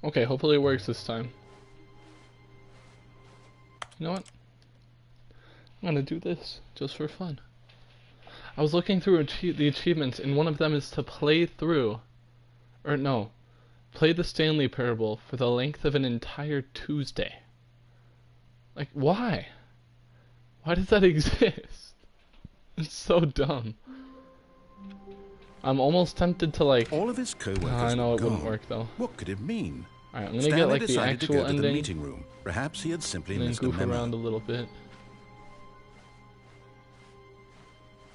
Okay, hopefully it works this time. You know what? I'm gonna do this just for fun. I was looking through the achievements, and one of them is to play through, or no, play the Stanley Parable for the length of an entire Tuesday. Like, why? Why does that exist? It's so dumb. I'm almost tempted to like. All of his co-workers I know it were wouldn't gone. work though. What could it mean? Alright, I'm gonna Stanley get like the decided to actual go to the ending meeting room. Perhaps he had simply and then missed a goof memo. around a little bit.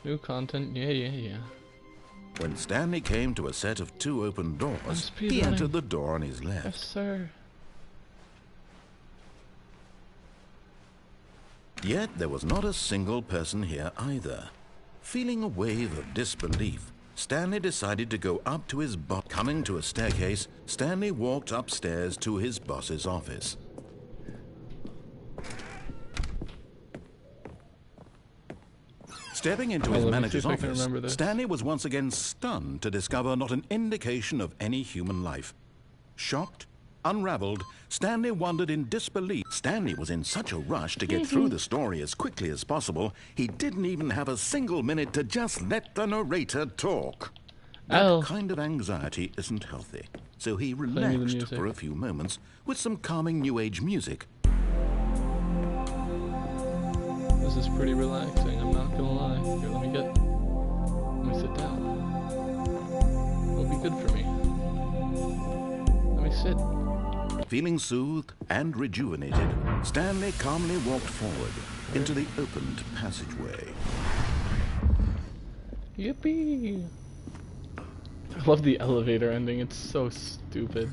New content, yeah. When Stanley came to a set of 2 open doors, he running. entered the door on his left. Yes, sir. Yet there was not a single person here either. Feeling a wave of disbelief, Stanley decided to go up to his boss. Coming to a staircase, Stanley walked upstairs to his boss's office. Stepping into his manager's office, Stanley was once again stunned to discover not an indication of any human life. Shocked, unraveled, Stanley wondered in disbelief. Stanley was in such a rush to get through the story as quickly as possible, he didn't even have a single minute to just let the narrator talk. That kind of anxiety isn't healthy, so he relaxed for a few moments with some calming New Age music. This is pretty relaxing, I'm not gonna lie. Here, let me sit down. It'll be good for me. Let me sit. Feeling soothed and rejuvenated, Stanley calmly walked forward into the opened passageway. Yippee! I love the elevator ending, it's so stupid.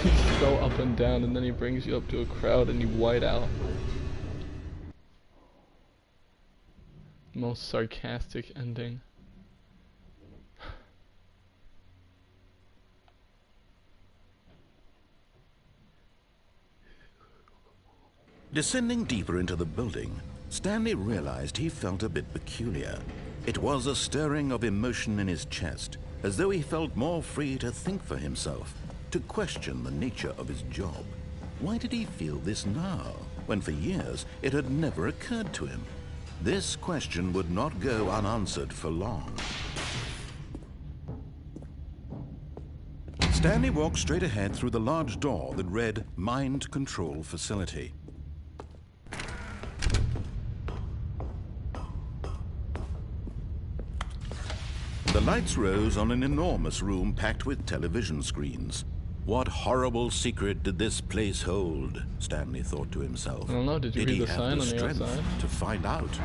You go up and down and then he brings you up to a crowd and you white out. Most sarcastic ending. Descending deeper into the building, Stanley realized he felt a bit peculiar. It was a stirring of emotion in his chest, as though he felt more free to think for himself, to question the nature of his job. Why did he feel this now, when for years it had never occurred to him? This question would not go unanswered for long. Stanley walked straight ahead through the large door that read Mind Control Facility. The lights rose on an enormous room packed with television screens. What horrible secret did this place hold? Stanley thought to himself. I don't know, did you read the sign on the outside? Did he have the strength to find out?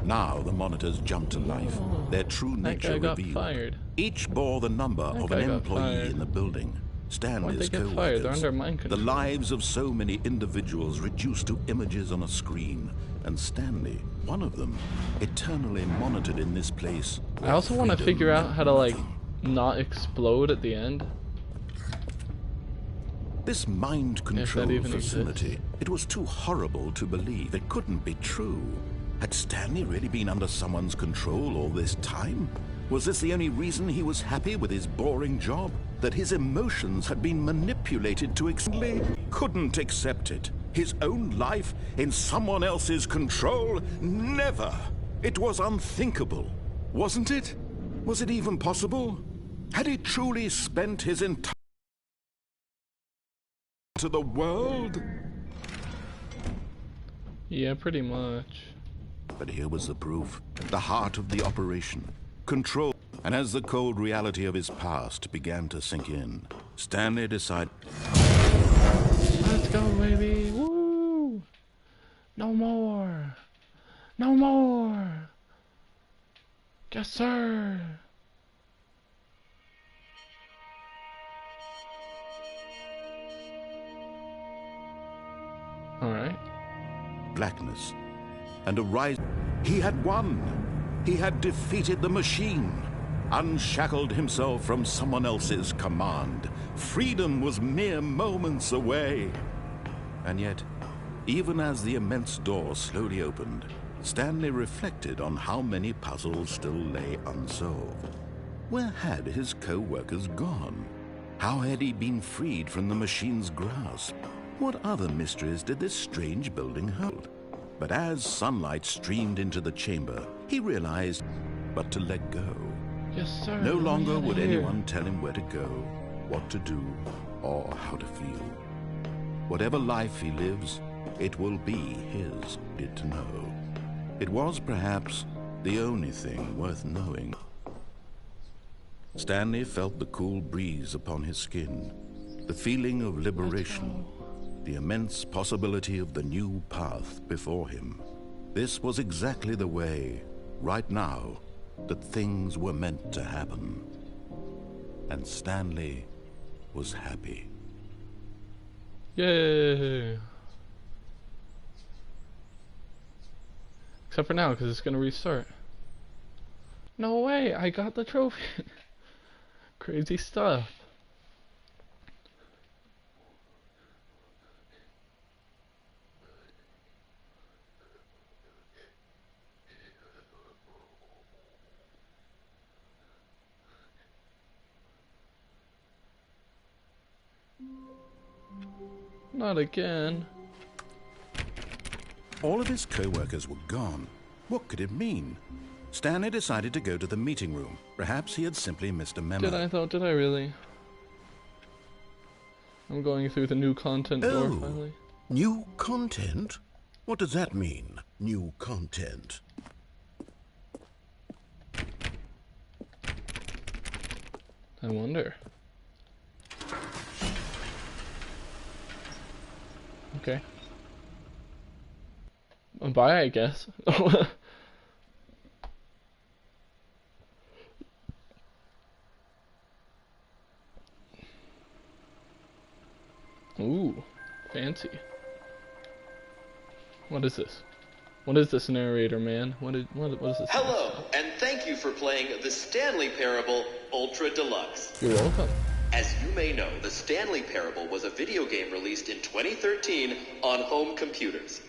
Now the monitors jumped to life, their true nature revealed. Fired. Each bore the number of an employee in the building. Stanley's co-workers, the lives of so many individuals reduced to images on a screen, and Stanley, one of them, eternally monitored in this place. I also want to figure out how to like not explode at the end. This mind control facility, it was too horrible to believe. It couldn't be true. Had Stanley really been under someone's control all this time? Was this the only reason he was happy with his boring job? That his emotions had been manipulated to Stanley couldn't accept it. His own life in someone else's control? Never! It was unthinkable, wasn't it? Was it even possible? Had he truly spent his entire to the world? Yeah, pretty much. But here was the proof, the heart of the operation. Control. And as the cold reality of his past began to sink in, Stanley decided... Let's go, baby! Woo! No more! No more! Yes, sir! Alright. Blackness. And a rise. He had won! He had defeated the machine, unshackled himself from someone else's command. Freedom was mere moments away. And yet, even as the immense door slowly opened, Stanley reflected on how many puzzles still lay unsolved. Where had his co-workers gone? How had he been freed from the machine's grasp? What other mysteries did this strange building hold? But as sunlight streamed into the chamber, he realized but to let go. Yes, sir. No longer would anyone tell him where to go, what to do, or how to feel. Whatever life he lives, it will be his, to know. It was perhaps the only thing worth knowing. Stanley felt the cool breeze upon his skin, the feeling of liberation, the immense possibility of the new path before him. This was exactly the way, right now, that things were meant to happen. And Stanley was happy. Yay! Except for now, because it's going to restart. No way, I got the trophy. Crazy stuff. Not again. All of his co-workers were gone. What could it mean? Stanley decided to go to the meeting room. Perhaps he had simply missed a memo. Did I really? I'm going through the new content door finally. New content? What does that mean, new content? I wonder. Okay. Bye, I guess. Ooh, fancy. What is this? What is this narrator, man? What is this? Hello, and thank you for playing the Stanley Parable Ultra Deluxe. You're welcome. As you may know, the Stanley Parable was a video game released in 2013 on home computers.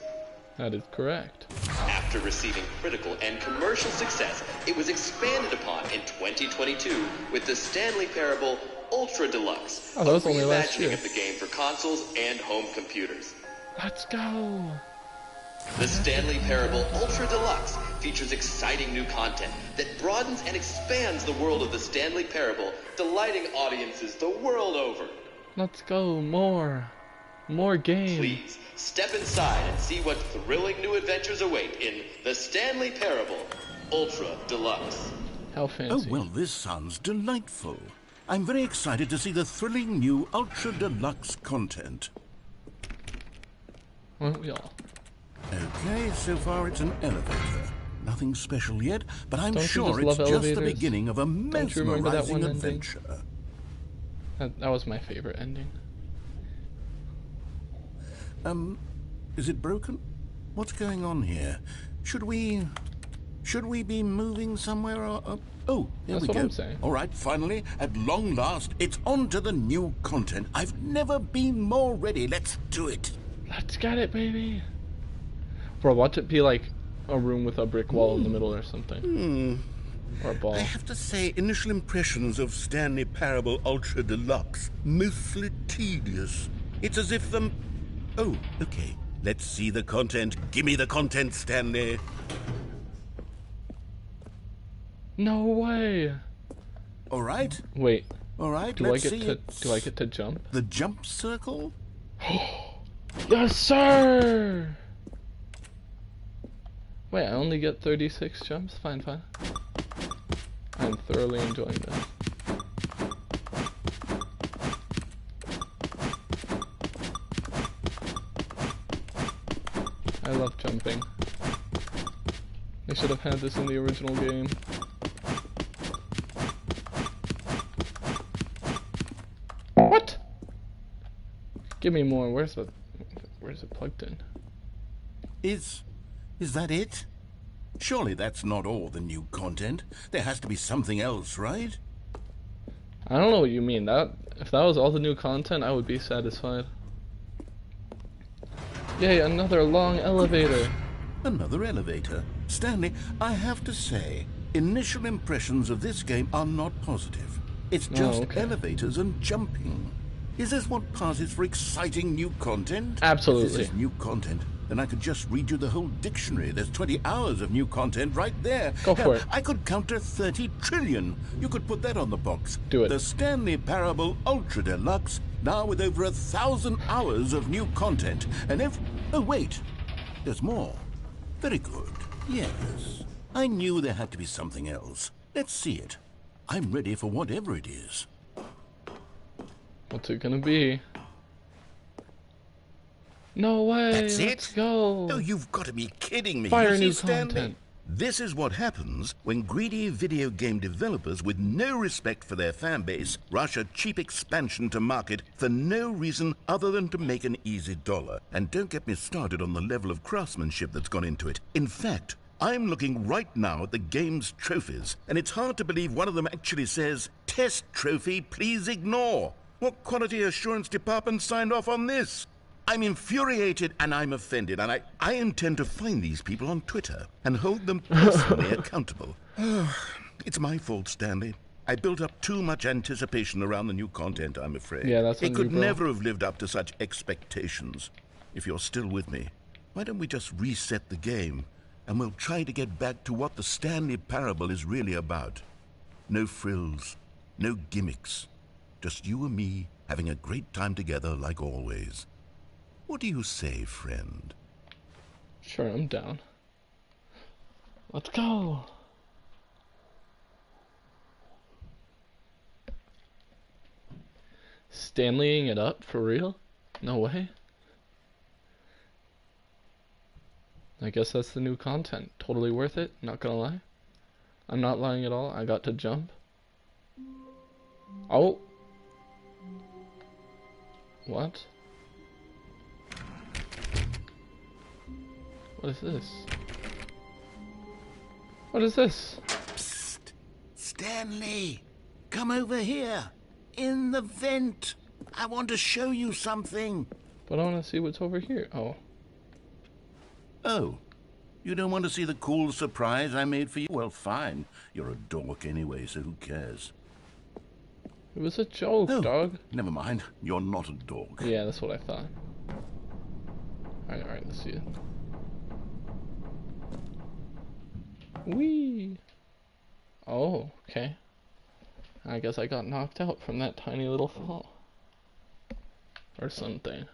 That is correct. After receiving critical and commercial success, it was expanded upon in 2022 with the Stanley Parable Ultra Deluxe, that was only last reimagining year. of the game for consoles and home computers. Let's go. The Stanley Parable Ultra Deluxe features exciting new content that broadens and expands the world of the Stanley Parable, delighting audiences the world over. Let's go. More games. Please, step inside and see what thrilling new adventures await in the Stanley Parable Ultra Deluxe. How fancy. Oh, well, this sounds delightful. I'm very excited to see the thrilling new Ultra Deluxe content. Aren't we all? Okay, so far it's an elevator. Nothing special yet, but I'm sure you it's just love just the elevators? beginning of a Don't you remember that one mesmerizing ending? adventure. That was my favorite ending. Is it broken? What's going on here? Should we be moving somewhere or... Oh, here That's we what go. I'm saying. All right, finally, at long last, it's on to the new content. I've never been more ready. Let's do it. Let's get it, baby. Bro, watch it be like a room with a brick wall in the middle or something. Or a ball. I have to say, initial impressions of Stanley Parable Ultra Deluxe, mostly tedious. It's as if the... Oh, okay. Let's see the content. Give me the content, Stanley. No way. All right. Wait. All right. Do let's I see get to it. do I get to jump? The jump circle? Yes, sir. Wait, I only get 36 jumps? Fine. I'm thoroughly enjoying this. I love jumping. They should have had this in the original game. What? Give me more. Where's it plugged in? Is that it? Surely that's not all the new content. There has to be something else, right? I don't know what you mean. If that was all the new content, I would be satisfied. Yay, another long elevator. Another elevator. Stanley, I have to say, initial impressions of this game are not positive. It's just elevators and jumping. Is this what passes for exciting new content? Absolutely. If this is new content, then I could just read you the whole dictionary. There's 20 hours of new content right there. Go for it. I could count to 30 trillion. You could put that on the box. Do it. The Stanley Parable Ultra Deluxe, now with over 1,000 hours of new content. And if... Oh, wait. There's more. Very good. Yes. I knew there had to be something else. Let's see it. I'm ready for whatever it is. What's it gonna be? No way! That's Let's it? go! Oh, you've got to be kidding me. Fire You new see, Stanley? content. This is what happens when greedy video game developers with no respect for their fan base rush a cheap expansion to market for no reason other than to make an easy dollar. And don't get me started on the level of craftsmanship that's gone into it. In fact, I'm looking right now at the game's trophies, and it's hard to believe one of them actually says, "Test trophy, please ignore." What quality assurance department signed off on this? I'm infuriated and I'm offended, and I intend to find these people on Twitter and hold them personally accountable. It's my fault, Stanley. I built up too much anticipation around the new content, I'm afraid. Yeah, that's it could never have lived up to such expectations. If you're still with me, why don't we just reset the game, and we'll try to get back to what the Stanley Parable is really about. No frills, no gimmicks. Just you and me having a great time together like always. What do you say, friend? Sure, I'm down. Let's go! Stanleying it up? For real? No way. I guess that's the new content. Totally worth it, not gonna lie. I'm not lying at all. I got to jump. Oh! What? What is this? What is this? Psst! Stanley! Come over here! In the vent! I want to show you something! But I want to see what's over here. Oh. Oh. You don't want to see the cool surprise I made for you? Well, fine. You're a dork anyway, so who cares? It was a joke, dog. Never mind. You're not a dork. Yeah, that's what I thought. Alright, let's see it. Whee! Oh, okay. I guess I got knocked out from that tiny little fall. Or something.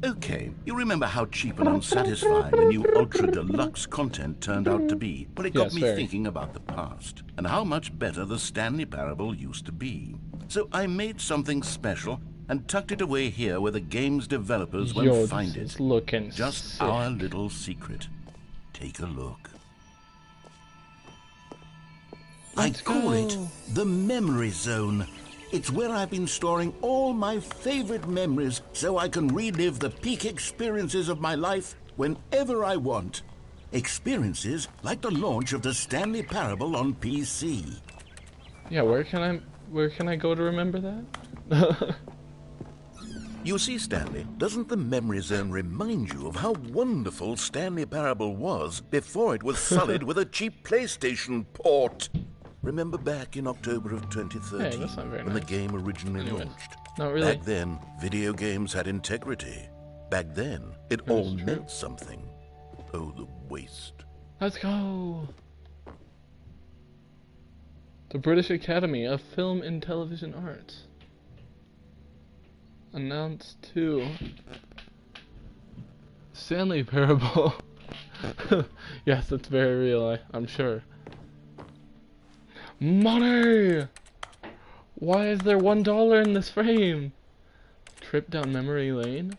Okay, you remember how cheap and unsatisfying the new Ultra Deluxe content turned out to be? Well, it got me thinking about the past, and how much better the Stanley Parable used to be. So I made something special and tucked it away here where the game's developers won't find it. Looking just sick. Our little secret. Take a look. I call it the Memory Zone. It's where I've been storing all my favorite memories so I can relive the peak experiences of my life whenever I want. Experiences like the launch of the Stanley Parable on PC. Yeah, where can I go to remember that? You see, Stanley, doesn't the Memory Zone remind you of how wonderful Stanley Parable was before it was sullied with a cheap PlayStation port? Remember back in October of 2013, hey, that's not very when nice. the game originally launched? Not really. Back then, video games had integrity. Back then, it all meant something. Oh, the waste. Let's go! The British Academy of Film and Television Arts announced to Stanley Parable. Yes, it's very real, I'm sure. Money! Why is there $1 in this frame? Trip down memory lane?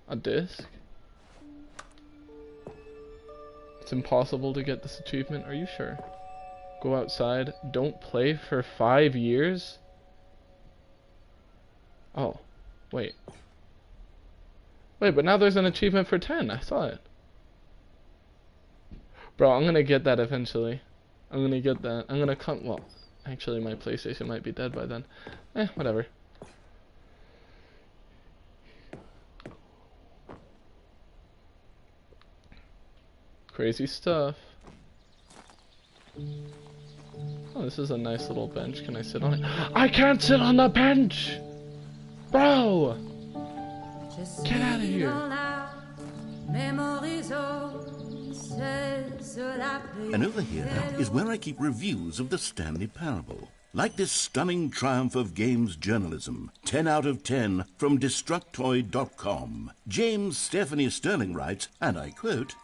A disc? It's impossible to get this achievement, are you sure? Go outside. Don't play for 5 years? Oh, wait. Wait, but now there's an achievement for 10. I saw it. Bro, I'm gonna get that eventually. I'm gonna get that. I'm gonna come. Well, actually, my PlayStation might be dead by then. Whatever. Crazy stuff. Oh, this is a nice little bench. Can I sit on it? I can't sit on the bench! Bro! Get out of here. And over here is where I keep reviews of the Stanley Parable. Like this stunning triumph of games journalism, 10 out of 10 from Destructoid.com. James Stephanie Sterling writes, and I quote,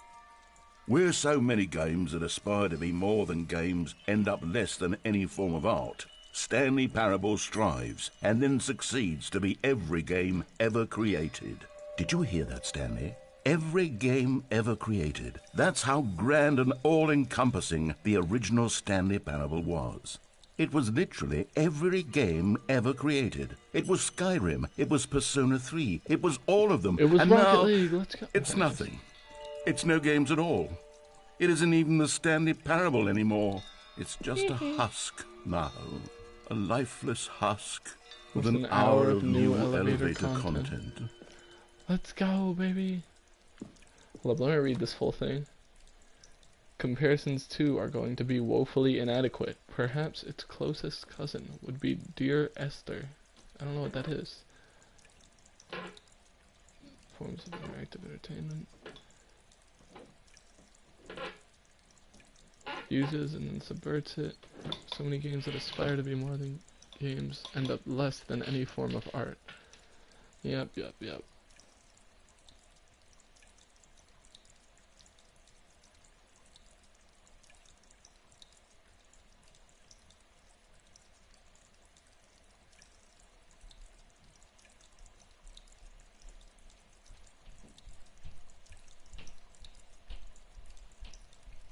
"Where so many games that aspire to be more than games end up less than any form of art, Stanley Parable strives and then succeeds to be every game ever created." Did you hear that, Stanley? Every game ever created. That's how grand and all-encompassing the original Stanley Parable was. It was literally every game ever created. It was Skyrim. It was Persona 3. It was all of them. It was and Rocket now, League. Let's go. It's nothing. It's no games at all. It isn't even the Stanley Parable anymore. It's just a husk now. A lifeless husk with an hour of new elevator content. Let's go, baby. Hold up, let me read this whole thing. Comparisons too are going to be woefully inadequate. Perhaps its closest cousin would be Dear Esther. I don't know what that is. Forms of interactive entertainment. Uses and then subverts it. So many games that aspire to be more than games end up less than any form of art. Yep.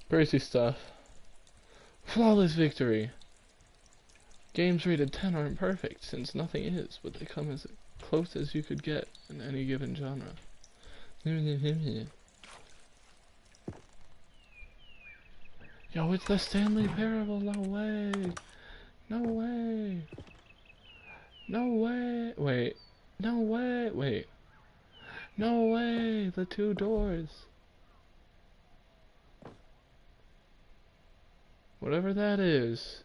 Crazy stuff. Flawless victory. Games rated 10 aren't perfect, since nothing is, but they come as close as you could get in any given genre. Yo, it's the Stanley Parable. No way. No way. No way. Wait. No way. Wait. No way. The two doors. Whatever that is.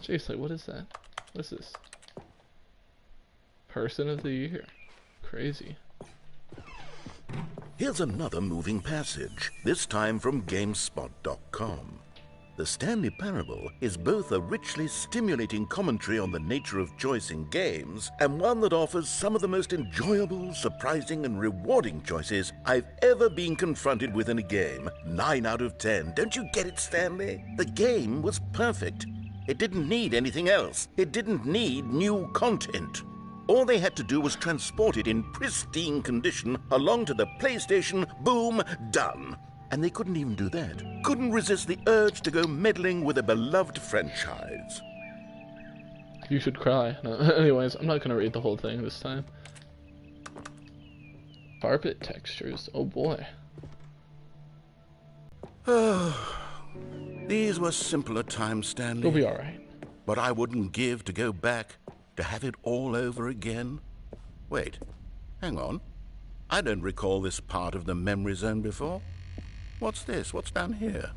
Seriously, what is that? What is this? Person of the Year. Crazy. Here's another moving passage, this time from GameSpot.com. The Stanley Parable is both a richly stimulating commentary on the nature of choice in games and one that offers some of the most enjoyable, surprising, and rewarding choices I've ever been confronted with in a game. 9 out of 10. Don't you get it, Stanley? The game was perfect. It didn't need anything else. It didn't need new content. All they had to do was transport it in pristine condition along to the PlayStation. Boom, done. And they couldn't even do that. Couldn't resist the urge to go meddling with a beloved franchise. You should cry. No, anyways, I'm not gonna read the whole thing this time. Carpet textures. Oh boy. These were simpler times, Stanley. You'll be alright. But I wouldn't give to go back, to have it all over again. Wait, hang on. I don't recall this part of the memory zone before. What's this? What's down here?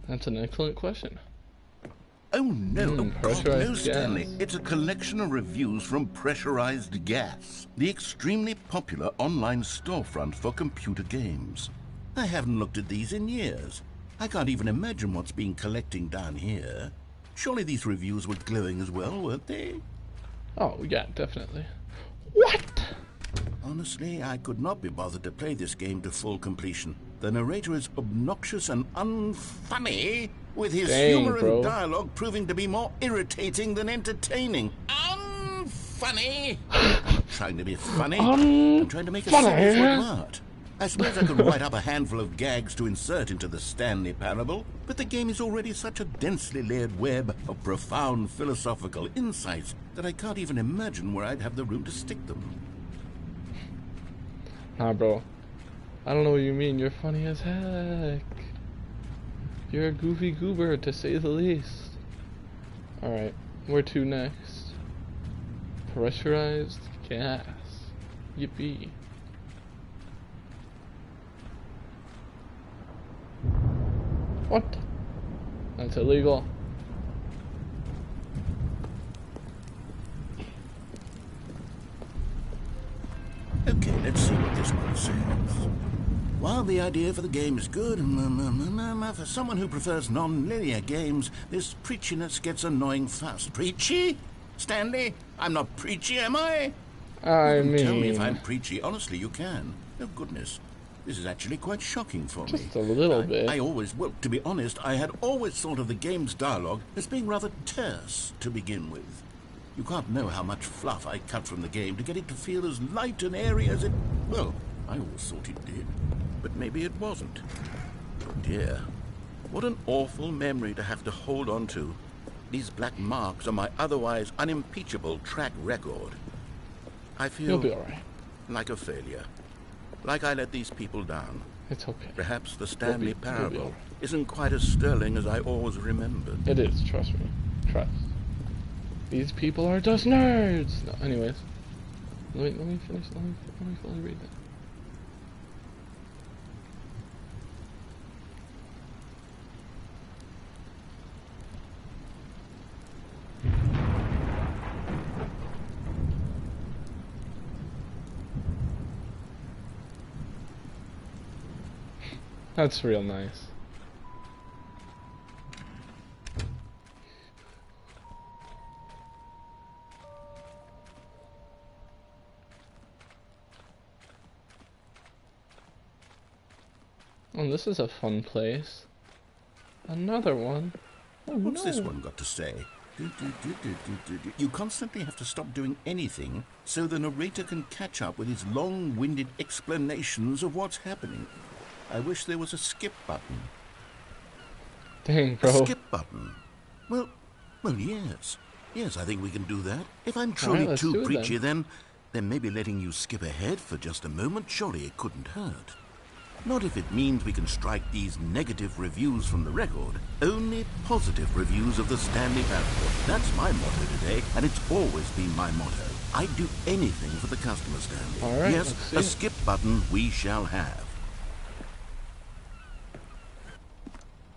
That's an excellent question. Oh no, oh God, no, Stanley. Gas. It's a collection of reviews from Pressurized Gas, the extremely popular online storefront for computer games. I haven't looked at these in years. I can't even imagine what's been collecting down here. Surely these reviews were glowing as well, weren't they? Oh, yeah, definitely. What? Honestly, I could not be bothered to play this game to full completion. The narrator is obnoxious and unfunny, with his humor and dialogue proving to be more irritating than entertaining. Unfunny! I'm trying to be funny. I'm trying to make a simple art. I suppose I could write up a handful of gags to insert into the Stanley Parable, but the game is already such a densely layered web of profound philosophical insights that I can't even imagine where I'd have the room to stick them. Nah, bro. I don't know what you mean. You're funny as heck. You're a goofy goober, to say the least. Alright, where to next? Pressurized gas. Yippee. What? That's illegal. Okay, let's see what this one says. While the idea for the game is good, for someone who prefers non-linear games, this preachiness gets annoying fast. Preachy? Stanley? I'm not preachy, am I? I mean... Tell me if I'm preachy. Honestly, you can. Oh, goodness. This is actually quite shocking for me. Just a little bit. Well, to be honest, I had always thought of the game's dialogue as being rather terse to begin with. You can't know how much fluff I cut from the game to get it to feel as light and airy as it... Well, I always thought it did. But maybe it wasn't. Oh dear. What an awful memory to have to hold on to. These black marks on my otherwise unimpeachable track record. I feel... You'll be alright. Like a failure. Like I let these people down. It's okay. Perhaps the Stanley Parable right. isn't quite as sterling as I always remembered. It is, trust me. Trust. These people are just nerds! No, anyways. Let me finish, let me fully read that. That's real nice. Oh, this is a fun place. Another one. Oh, What's no. this one got to say? You constantly have to stop doing anything so the narrator can catch up with his long-winded explanations of what's happening. I wish there was a skip button. Dang, bro. A skip button? Well, yes. Yes, I think we can do that. If I'm truly let's too do it preachy, then maybe letting you skip ahead for just a moment, surely it couldn't hurt. Not if it means we can strike these negative reviews from the record. Only positive reviews of the Stanley Parable. That's my motto today, and it's always been my motto. I'd do anything for the customer, Stanley. All right, yes, a skip button we shall have.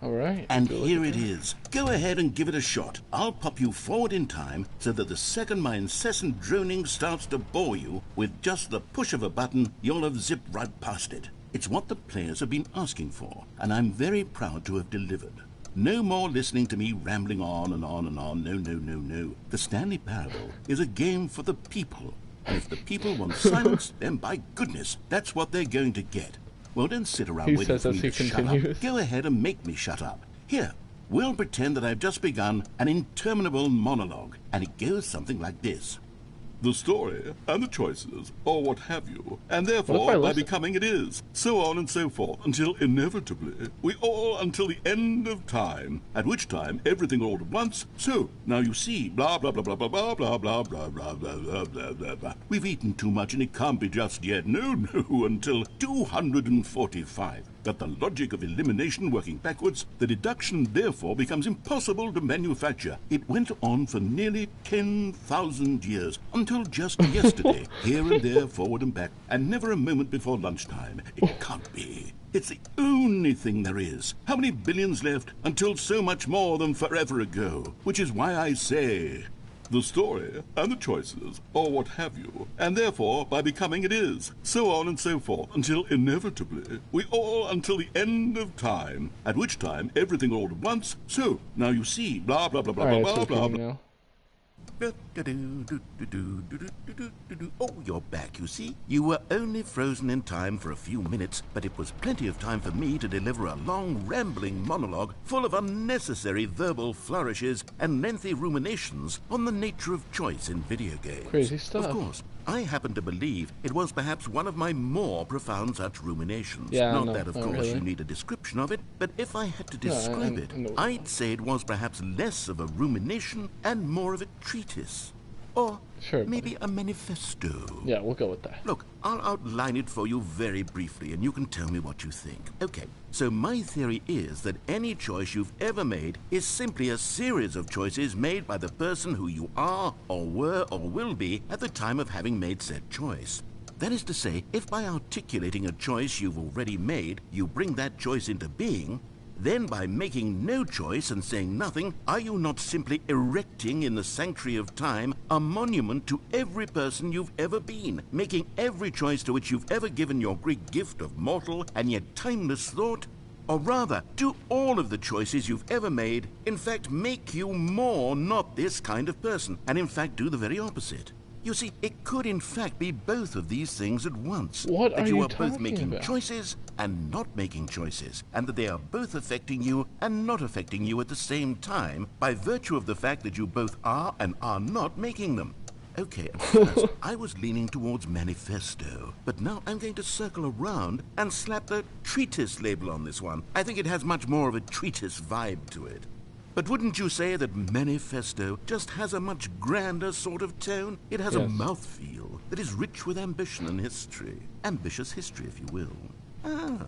Alright. And here it is. Go ahead and give it a shot. I'll pop you forward in time so that the second my incessant droning starts to bore you, with just the push of a button, you'll have zipped right past it. It's what the players have been asking for, and I'm very proud to have delivered. No more listening to me rambling on and on and on. No. The Stanley Parable is a game for the people. And if the people want silence, then by goodness, that's what they're going to get. Well, don't sit around waiting for me to shut up. Go ahead and make me shut up. Here, we'll pretend that I've just begun an interminable monologue, and it goes something like this. The story, and the choices, or what have you, and therefore, by becoming it is, so on and so forth, until inevitably, we all until the end of time, at which time everything all at once, so, now you see, blah, blah, blah, blah, blah, blah, blah, blah, blah, blah, blah, blah, blah, blah, blah. We've eaten too much and it can't be just yet, no, until 245. That the logic of elimination working backwards, the deduction therefore becomes impossible to manufacture. It went on for nearly 10,000 years, until just yesterday, here and there, forward and back, and never a moment before lunchtime. It can't be. It's the only thing there is. How many billions left until so much more than forever ago? Which is why I say... the story, and the choices, or what have you, and therefore, by becoming it is, so on and so forth, until inevitably, we all until the end of time, at which time everything all at once, so, now you see, blah, blah, blah, blah, right, blah, blah, blah. now. Oh, you're back, you see. You were only frozen in time for a few minutes, but it was plenty of time for me to deliver a long, rambling monologue full of unnecessary verbal flourishes and lengthy ruminations on the nature of choice in video games. Crazy stuff. Of course, I happen to believe it was perhaps one of my more profound such ruminations. Yeah, not that, of course, really. you need a description of it, but if I had to describe it, I'd say it was perhaps less of a rumination and more of a treatise. Or Sure, maybe a manifesto. Yeah, we'll go with that. Look, I'll outline it for you very briefly, and you can tell me what you think. Okay, so my theory is that any choice you've ever made is simply a series of choices made by the person who you are, or were, or will be at the time of having made said choice. That is to say, if by articulating a choice you've already made, you bring that choice into being, then by making no choice and saying nothing, are you not simply erecting in the sanctuary of time a monument to every person you've ever been, making every choice to which you've ever given your great gift of mortal and yet timeless thought? Or rather, do all of the choices you've ever made, in fact, make you more not this kind of person, and in fact do the very opposite? You see, it could in fact be both of these things at once. What that are you you are both talking making about? choices and not making choices, and that they are both affecting you and not affecting you at the same time by virtue of the fact that you both are and are not making them. Okay, at first I was leaning towards manifesto, but now I'm going to circle around and slap the treatise label on this one. I think it has much more of a treatise vibe to it. But wouldn't you say that manifesto just has a much grander sort of tone? It has a mouthfeel that is rich with ambition and history. Ambitious history, if you will. Ah.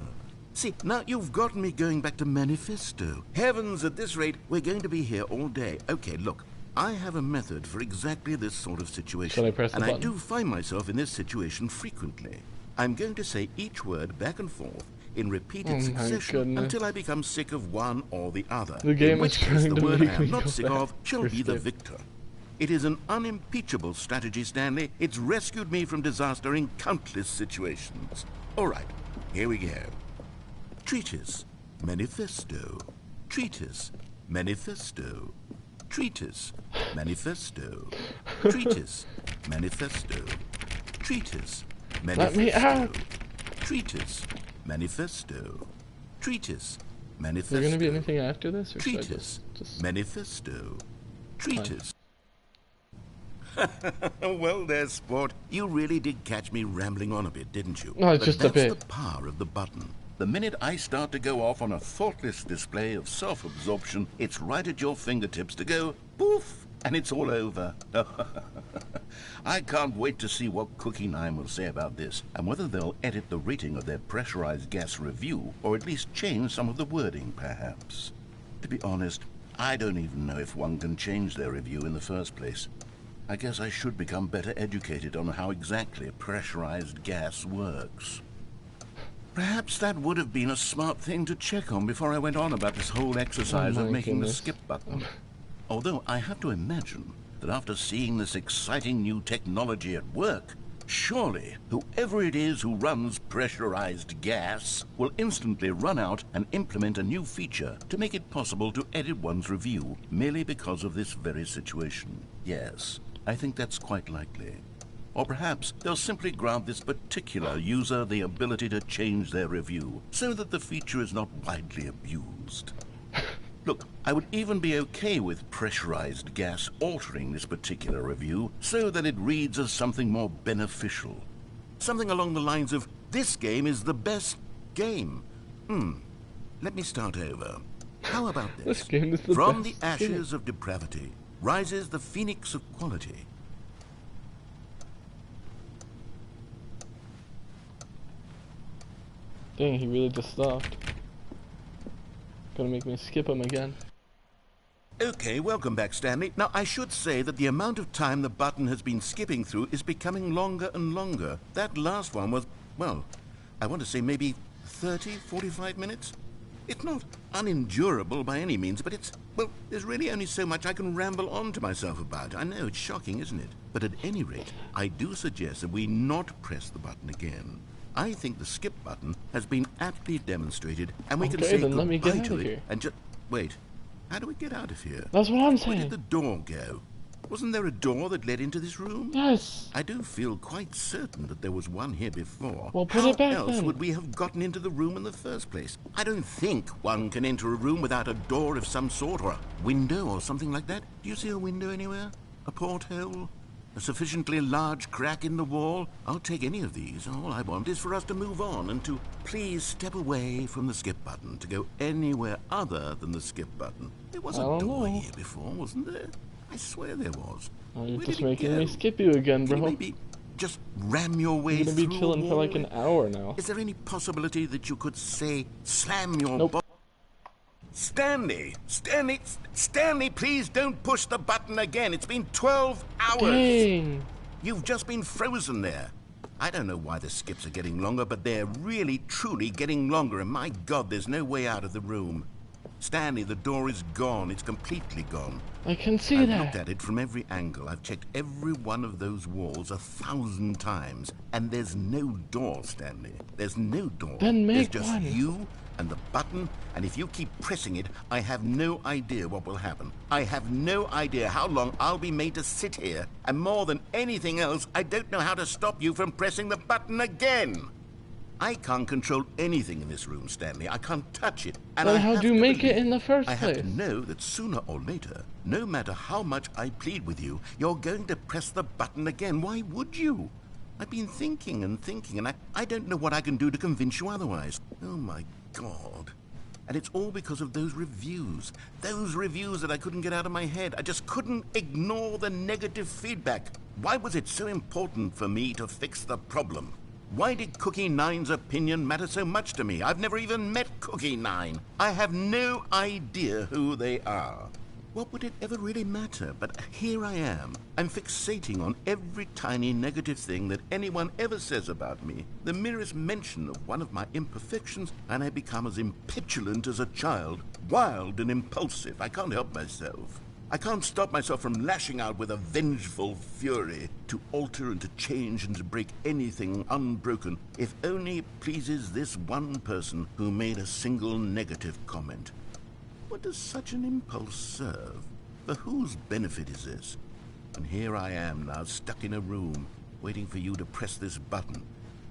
See, now you've gotten me going back to manifesto. Heavens, at this rate, we're going to be here all day. Okay, look, I have a method for exactly this sort of situation. Shall I press the and button? I do find myself in this situation frequently. I'm going to say each word back and forth in repeated succession until I become sick of one or the other. The game in which is case trying the to word make I me am not go sick back of shall for be the skip. victor. It is an unimpeachable strategy, Stanley. It's rescued me from disaster in countless situations. All right, here we go. Treatise, manifesto. Treatise, manifesto. Treatise, manifesto. Treatise, manifesto. Treatise, manifesto. Let me out! Treatise, manifesto. Treatise, Is manifesto. there gonna be anything after this, or should I Treatise, just manifesto. Treatise. Well there, sport. You really did catch me rambling on a bit, didn't you? No, But just a bit. that's the power of the button. The minute I start to go off on a thoughtless display of self-absorption, it's right at your fingertips to go poof, and it's all over. I can't wait to see what Cookie 9 will say about this, and whether they'll edit the rating of their pressurized gas review, or at least change some of the wording, perhaps. To be honest, I don't even know if one can change their review in the first place. I guess I should become better educated on how exactly pressurized gas works. Perhaps that would have been a smart thing to check on before I went on about this whole exercise of my making the goodness. skip button. Although I have to imagine that after seeing this exciting new technology at work, surely whoever it is who runs pressurized gas will instantly run out and implement a new feature to make it possible to edit one's review merely because of this very situation. Yes, I think that's quite likely. Or perhaps they'll simply grant this particular user the ability to change their review so that the feature is not widely abused. Look, I would even be okay with pressurized gas altering this particular review so that it reads as something more beneficial. Something along the lines of, this game is the best game. Let me start over. How about this? This game is the From the best ashes of depravity rises the phoenix of quality. Dang, he really just stopped. Gonna make me skip him again. Okay, welcome back, Stanley. Now, I should say that the amount of time the button has been skipping through is becoming longer and longer. That last one was, well, I want to say maybe 30, 45 minutes? It's not unendurable by any means, but it's, well, there's really only so much I can ramble on to myself about. I know, it's shocking, isn't it? But at any rate, I do suggest that we not press the button again. I think the skip button has been aptly demonstrated, and we can Okay, say then let me goodbye get to out of it here. and just... Wait, how do we get out of here? That's what I'm Where saying. did the door go? Wasn't there a door that led into this room? Yes. I do feel quite certain that there was one here before. Well, put How it back else then. would we have gotten into the room in the first place? I don't think one can enter a room without a door of some sort, or a window or something like that. Do you see a window anywhere? A porthole? A sufficiently large crack in the wall? I'll take any of these. All I want is for us to move on and to please step away from the skip button to go anywhere other than the skip button. There was a I don't door know. here before, wasn't there? I swear there was. Oh, you're Where just did it making me go? skip you again, Can you bro. maybe just ram your way You're gonna through be chilling for like an hour now. Is there any possibility that you could say, slam your Nope. Stanley! Stanley, please don't push the button again. It's been 12 hours. Dang. You've just been frozen there. I don't know why the skips are getting longer, but they're really, truly getting longer, and my God, there's no way out of the room. Stanley, the door is gone. It's completely gone. I can see I've that. looked at it from every angle. I've checked every one of those walls 1,000 times, and there's no door, Stanley. There's no door. Then make There's just one. you and the button, and if you keep pressing it, I have no idea what will happen. I have no idea how long I'll be made to sit here, and more than anything else, I don't know how to stop you from pressing the button again. I can't control anything in this room, Stanley. I can't touch it. And Then I how have do you to make it believe- in the first I have place? to know that sooner or later, no matter how much I plead with you, you're going to press the button again. Why would you? I've been thinking and thinking, and I don't know what I can do to convince you otherwise. Oh, my God. And it's all because of those reviews. Those reviews that I couldn't get out of my head. I just couldn't ignore the negative feedback. Why was it so important for me to fix the problem? Why did Cookie Nine's opinion matter so much to me? I've never even met Cookie Nine. I have no idea who they are. What would it ever really matter? But here I am. I'm fixating on every tiny negative thing that anyone ever says about me. The merest mention of one of my imperfections, and I become as impetulant as a child. Wild and impulsive. I can't help myself. I can't stop myself from lashing out with a vengeful fury to alter and to change and to break anything unbroken, if only it pleases this one person who made a single negative comment. What does such an impulse serve? For whose benefit is this? And here I am now, stuck in a room, waiting for you to press this button,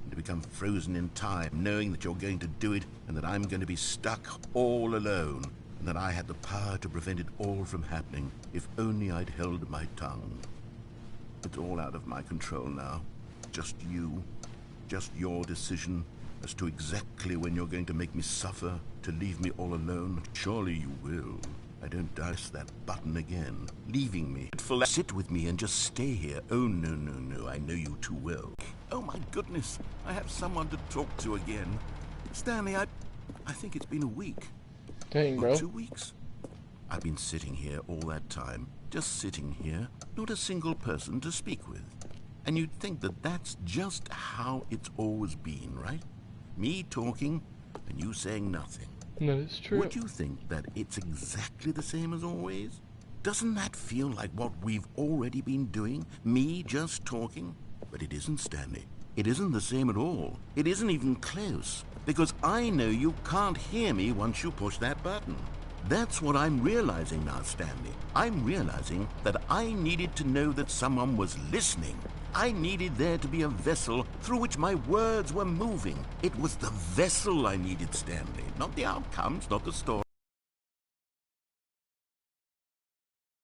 and to become frozen in time, knowing that you're going to do it, and that I'm going to be stuck all alone, and that I had the power to prevent it all from happening, if only I'd held my tongue. It's all out of my control now. Just you. Just your decision as to exactly when you're going to make me suffer, to leave me all alone. Surely you will. I don't dice that button again, leaving me. Sit with me and just stay here. Oh, no, I know you too well. Oh, my goodness, I have someone to talk to again. Stanley, I think it's been a week. Dang, Or bro. 2 weeks. I've been sitting here all that time, just sitting here, not a single person to speak with. And you'd think that that's just how it's always been, right? Me talking, and you saying nothing. That is true. Would you think that it's exactly the same as always? Doesn't that feel like what we've already been doing? Me just talking? But it isn't, Stanley. It isn't the same at all. It isn't even close. Because I know you can't hear me once you push that button. That's what I'm realizing now, Stanley. I'm realizing that I needed to know that someone was listening. I needed there to be a vessel through which my words were moving. It was the vessel I needed, Stanley, not the outcomes, not the story.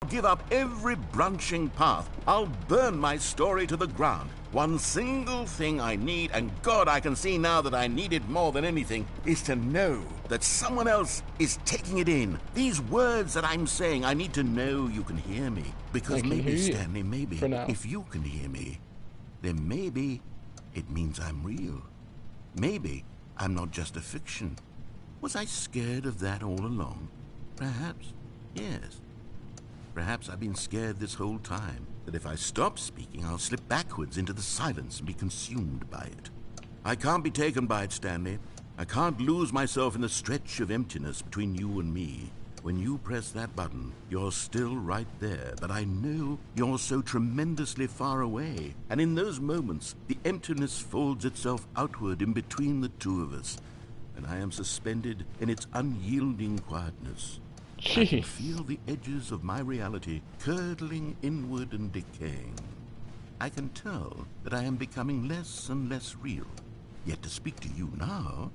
I'll give up every branching path. I'll burn my story to the ground. One single thing I need, and God, I can see now that I need it more than anything, is to know that someone else is taking it in. These words that I'm saying, I need to know you can hear me. Because I can maybe, hear you, Stanley, maybe, for now. if you can hear me, then maybe it means I'm real. Maybe I'm not just a fiction. Was I scared of that all along? Perhaps, yes. Perhaps I've been scared this whole time, that if I stop speaking, I'll slip backwards into the silence and be consumed by it. I can't be taken by it, Stanley. I can't lose myself in the stretch of emptiness between you and me. When you press that button, you're still right there, but I know you're so tremendously far away. And in those moments, the emptiness folds itself outward in between the two of us, and I am suspended in its unyielding quietness. I can Jeez. feel the edges of my reality curdling inward and decaying. I can tell that I am becoming less and less real. Yet to speak to you now,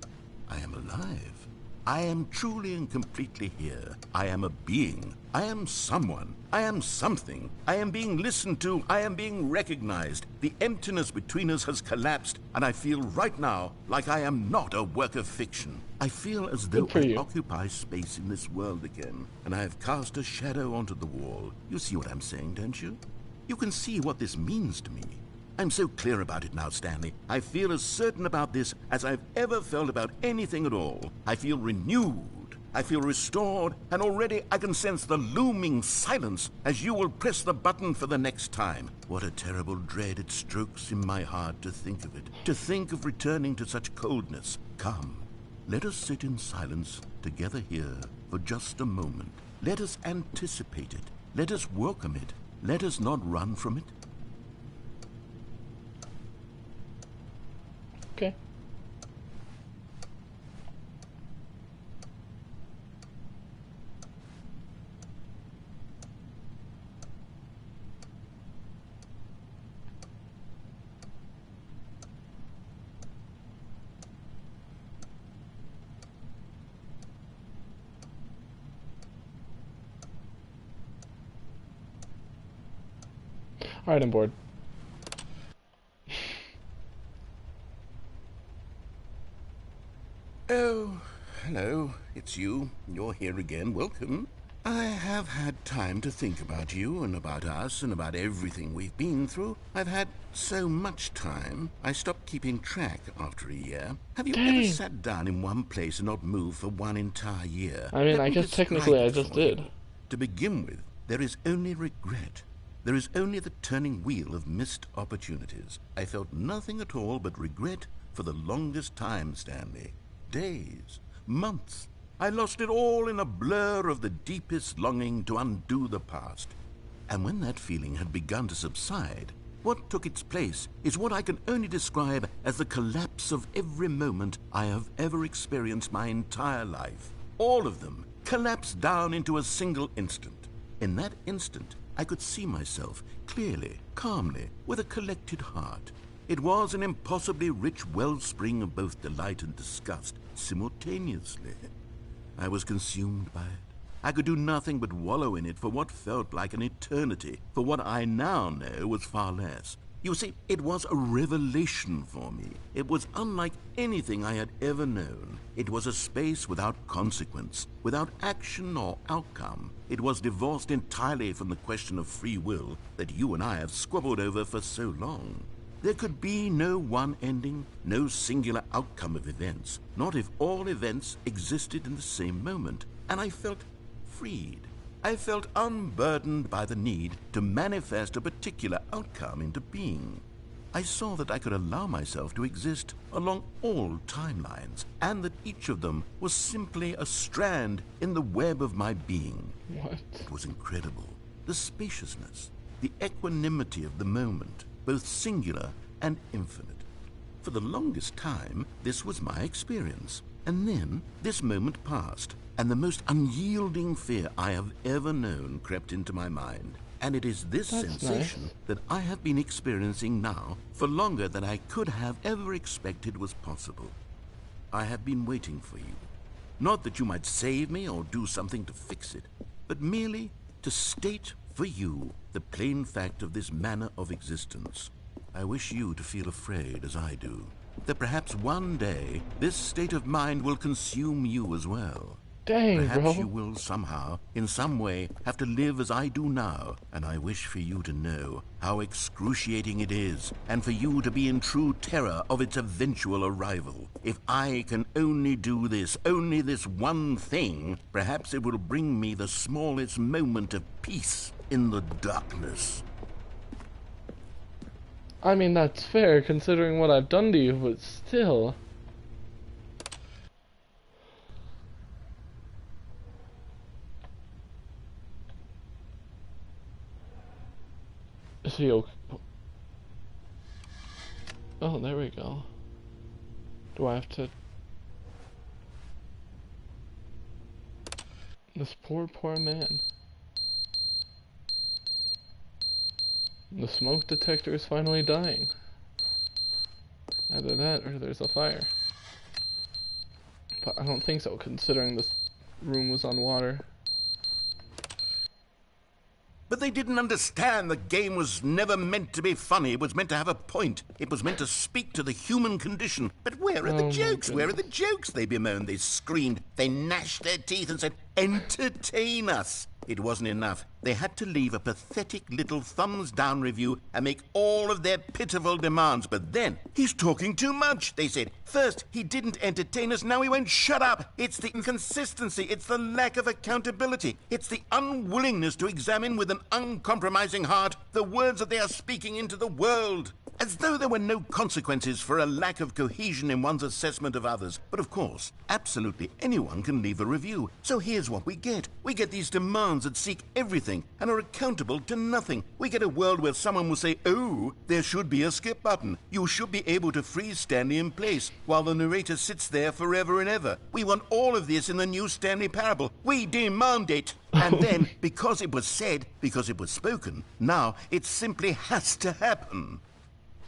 I am alive. I am truly and completely here. I am a being. I am someone. I am something. I am being listened to. I am being recognized. The emptiness between us has collapsed, and I feel right now like I am not a work of fiction. I feel as though I occupy space in this world again, and I have cast a shadow onto the wall. You see what I'm saying, don't you? You can see what this means to me. I'm so clear about it now, Stanley. I feel as certain about this as I've ever felt about anything at all. I feel renewed. I feel restored, and already I can sense the looming silence as you will press the button for the next time. What a terrible dread it strokes in my heart to think of it, to think of returning to such coldness. Come, let us sit in silence together here for just a moment. Let us anticipate it. Let us welcome it. Let us not run from it. Okay. Alright, I'm bored. Oh, hello. It's you. You're here again. Welcome. I have had time to think about you and about us and about everything we've been through. I've had so much time, I stopped keeping track after a year. Have you ever sat down in one place and not moved for one entire year? I mean, I guess technically I just did. To begin with, there is only regret. There is only the turning wheel of missed opportunities. I felt nothing at all but regret for the longest time, Stanley. Days, months. I lost it all in a blur of the deepest longing to undo the past. And when that feeling had begun to subside, what took its place is what I can only describe as the collapse of every moment I have ever experienced my entire life. All of them collapsed down into a single instant. In that instant, I could see myself clearly, calmly, with a collected heart. It was an impossibly rich wellspring of both delight and disgust simultaneously. I was consumed by it. I could do nothing but wallow in it for what felt like an eternity, for what I now know was far less. You see, it was a revelation for me. It was unlike anything I had ever known. It was a space without consequence, without action or outcome. It was divorced entirely from the question of free will that you and I have squabbled over for so long. There could be no one ending, no singular outcome of events, not if all events existed in the same moment, and I felt freed. I felt unburdened by the need to manifest a particular outcome into being. I saw that I could allow myself to exist along all timelines, and that each of them was simply a strand in the web of my being. What? It was incredible. The spaciousness, the equanimity of the moment, both singular and infinite. For the longest time, this was my experience. And then, this moment passed, and the most unyielding fear I have ever known crept into my mind. And it is this sensation that I have been experiencing now for longer than I could have ever expected was possible. I have been waiting for you. Not that you might save me or do something to fix it, but merely to state for you the plain fact of this manner of existence. I wish you to feel afraid as I do, that perhaps one day this state of mind will consume you as well. Dang, perhaps bro. you will somehow, in some way, have to live as I do now, and I wish for you to know how excruciating it is, and for you to be in true terror of its eventual arrival. If I can only do this, only this one thing, perhaps it will bring me the smallest moment of peace in the darkness. I mean, that's fair, considering what I've done to you, but still. Is he okay? Oh, there we go. Do I have to... This poor, poor man. The smoke detector is finally dying. Either that or there's a fire. But I don't think so, considering this room was on water. But they didn't understand the game was never meant to be funny. It was meant to have a point. It was meant to speak to the human condition. But where are the jokes? Where are the jokes? They bemoaned, they screamed, they gnashed their teeth and said, entertain us. It wasn't enough. They had to leave a pathetic little thumbs-down review and make all of their pitiful demands. But then, he's talking too much, they said. First, he didn't entertain us, now he won't shut up. It's the inconsistency, it's the lack of accountability. It's the unwillingness to examine with an uncompromising heart the words that they are speaking into the world. As though there were no consequences for a lack of cohesion in one's assessment of others. But of course, absolutely anyone can leave a review. So here's what we get. We get these demands that seek everything and are accountable to nothing. We get a world where someone will say, oh, there should be a skip button. You should be able to freeze Stanley in place while the narrator sits there forever and ever. We want all of this in the new Stanley Parable. We demand it. And then, because it was said, because it was spoken, now it simply has to happen.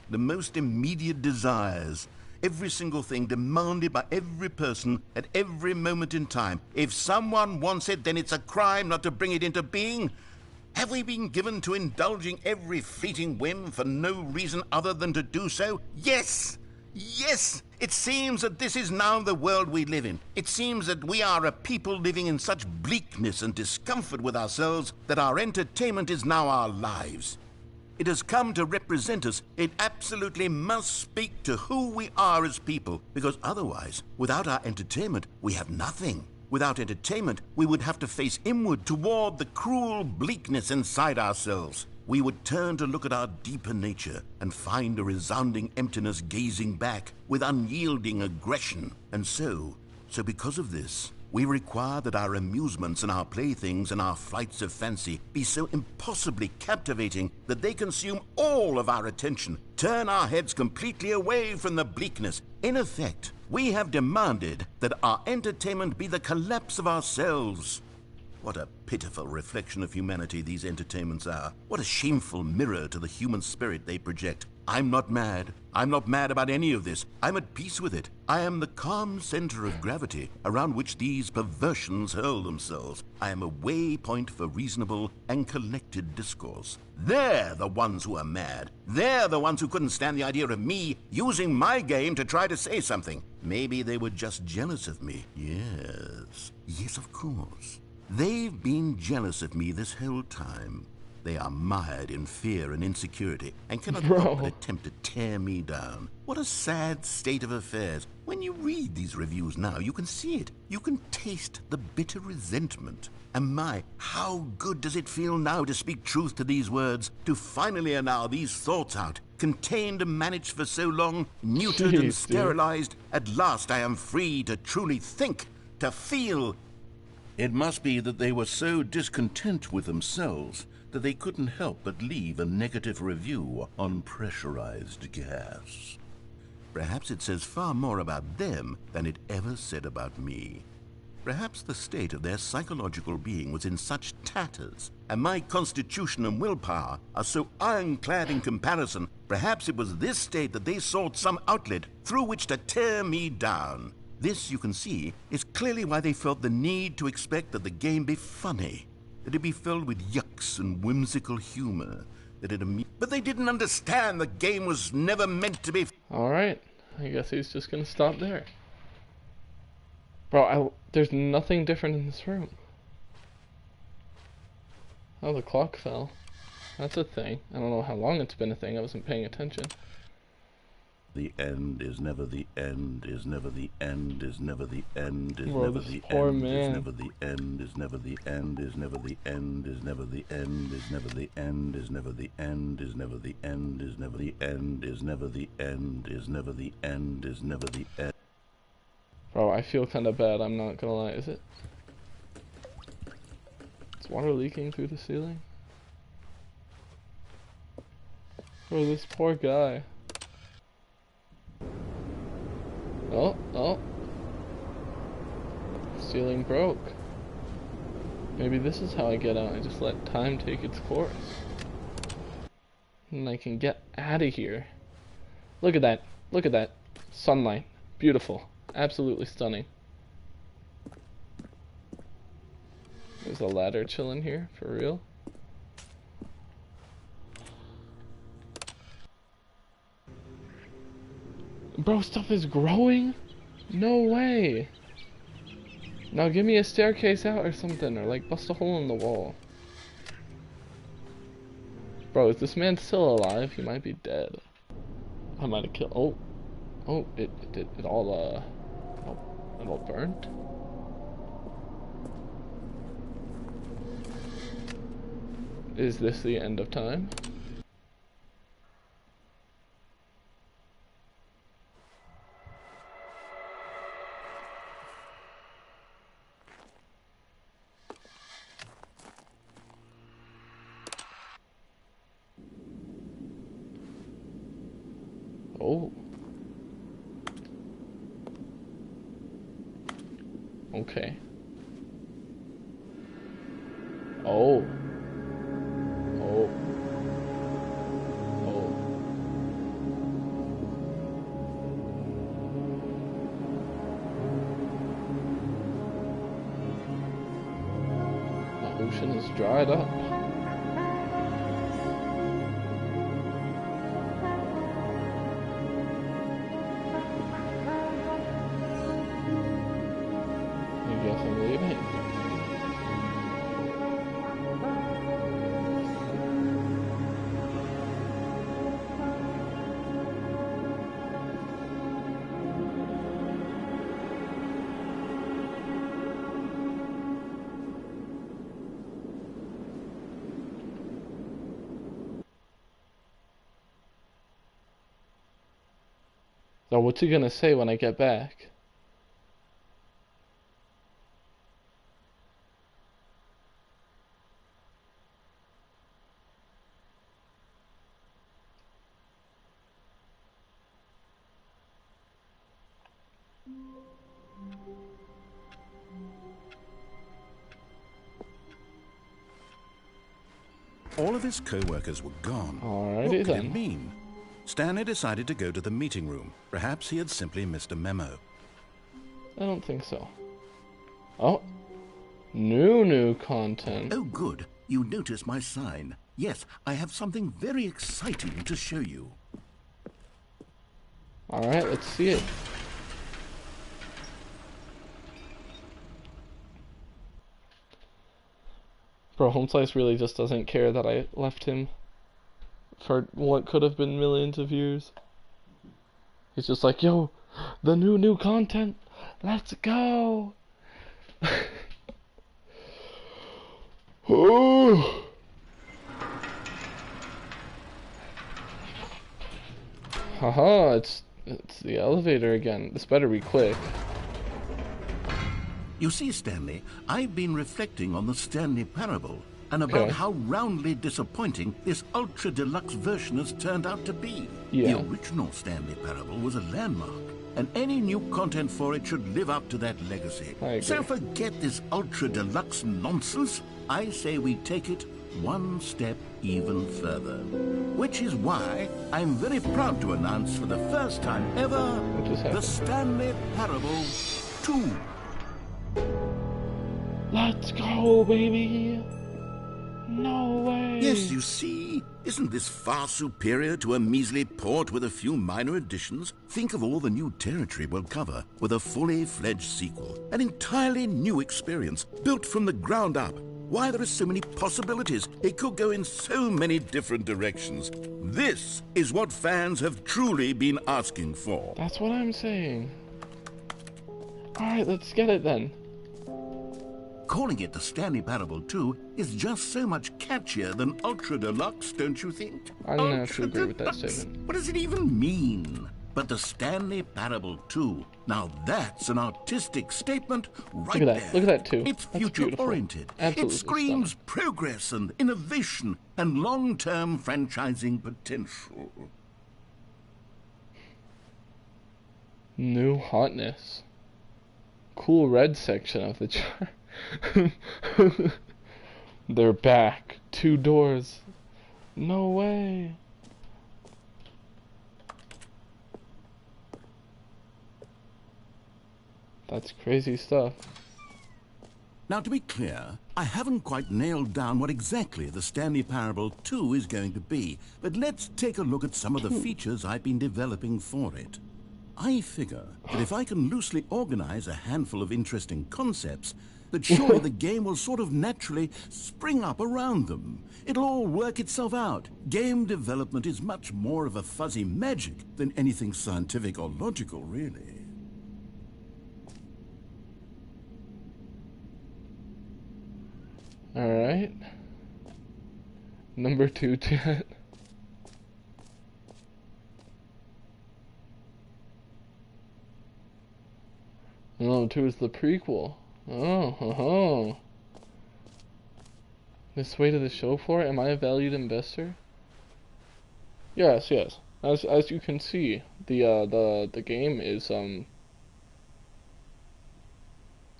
The most immediate desires, every single thing demanded by every person at every moment in time. If someone wants it, then it's a crime not to bring it into being. Have we been given to indulging every fleeting whim for no reason other than to do so? Yes! Yes! It seems that this is now the world we live in. It seems that we are a people living in such bleakness and discomfort with ourselves that our entertainment is now our lives. It has come to represent us. It absolutely must speak to who we are as people, because otherwise, without our entertainment, we have nothing. Without entertainment, we would have to face inward toward the cruel bleakness inside ourselves. We would turn to look at our deeper nature and find a resounding emptiness gazing back with unyielding aggression. And so because of this, we require that our amusements and our playthings and our flights of fancy be so impossibly captivating that they consume all of our attention, turn our heads completely away from the bleakness. In effect, we have demanded that our entertainment be the collapse of ourselves. What a pitiful reflection of humanity these entertainments are. What a shameful mirror to the human spirit they project. I'm not mad. I'm not mad about any of this. I'm at peace with it. I am the calm center of gravity around which these perversions hurl themselves. I am a waypoint for reasonable and collected discourse. They're the ones who are mad. They're the ones who couldn't stand the idea of me using my game to try to say something. Maybe they were just jealous of me. Yes, of course. They've been jealous of me this whole time. They are mired in fear and insecurity and cannot help but attempt to tear me down. What a sad state of affairs. When you read these reviews now, you can see it. You can taste the bitter resentment. And my, how good does it feel now to speak truth to these words, to finally allow these thoughts out, contained and managed for so long, neutered and sterilized. At last I am free to truly think, to feel. It must be that they were so discontent with themselves that they couldn't help but leave a negative review on pressurized gas. Perhaps it says far more about them than it ever said about me. Perhaps the state of their psychological being was in such tatters, and my constitution and willpower are so ironclad in comparison. Perhaps it was this state that they sought some outlet through which to tear me down. This, you can see, is clearly why they felt the need to expect that the game be funny, that it be filled with yucks and whimsical humor, but they didn't understand the game was never meant to be. Alright, I guess he's just gonna stop there. Bro, there's nothing different in this room. Oh, the clock fell. That's a thing. I don't know how long it's been a thing, I wasn't paying attention. The end is never the end, is never the end, is never the end, is Bro, never the poor end, man. is never the end, is never the end, is never the end, is never the end, is never the end, is never the end, is never the end, is never the end, is never the end, is never the end, is never the end. Bro, I feel kinda bad, I'm not gonna lie, is it? Is water leaking through the ceiling? Bro, this poor guy. Oh. Ceiling broke. Maybe this is how I get out. I just let time take its course. And I can get out of here. Look at that. Look at that. Sunlight. Beautiful. Absolutely stunning. There's a ladder chilling here, for real. Bro, stuff is growing? No way. Now give me a staircase out or something, or like bust a hole in the wall. Bro, is this man still alive? He might be dead. I might have killed. Oh, it all it all burned. Is this the end of time? Oh. Okay. Oh. Oh. Oh. The ocean is dried up. I guess I'm leaving. So what's he gonna say when I get back? All of his co-workers were gone. Alrighty What could then. it mean? Stanley decided to go to the meeting room. Perhaps he had simply missed a memo. I don't think so. Oh. New content. Oh, good. You noticed my sign. Yes, I have something very exciting to show you. Alright, let's see it. Bro, Home Slice really just doesn't care that I left him for what could have been millions of views. He's just like, yo, the new content, let's go. Oh. Haha, it's the elevator again. This better be quick. You see, Stanley, I've been reflecting on the Stanley Parable and about how roundly disappointing this ultra-deluxe version has turned out to be. Yeah. The original Stanley Parable was a landmark, and any new content for it should live up to that legacy. So forget this ultra-deluxe nonsense. I say we take it one step even further. Which is why I'm very proud to announce for the first time ever the Stanley Parable 2. Let's go, baby! No way! Yes, you see? Isn't this far superior to a measly port with a few minor additions? Think of all the new territory we'll cover with a fully fledged sequel. An entirely new experience, built from the ground up. Why, there are so many possibilities. It could go in so many different directions. This is what fans have truly been asking for. That's what I'm saying. Alright, let's get it then. Calling it the Stanley Parable 2 is just so much catchier than Ultra Deluxe, don't you think? I don't have to agree with that statement. What does it even mean? But the Stanley Parable 2, now that's an artistic statement right Look at that. there. Look at that too. It's That's future-oriented. Absolutely It screams stunning. progress and innovation and long-term franchising potential. New hotness. Cool red section of the chart. They're back. 2 doors. No way. That's crazy stuff. Now, to be clear, I haven't quite nailed down what exactly the Stanley Parable 2 is going to be, but let's take a look at some of the features I've been developing for it. I figure that if I can loosely organize a handful of interesting concepts, that surely the game will sort of naturally spring up around them. It'll all work itself out. Game development is much more of a fuzzy magic than anything scientific or logical, really. Alright. Number 2, chat. No, 2 is the prequel. Oh. This way to the show floor? Am I a valued investor? Yes. As you can see, the game is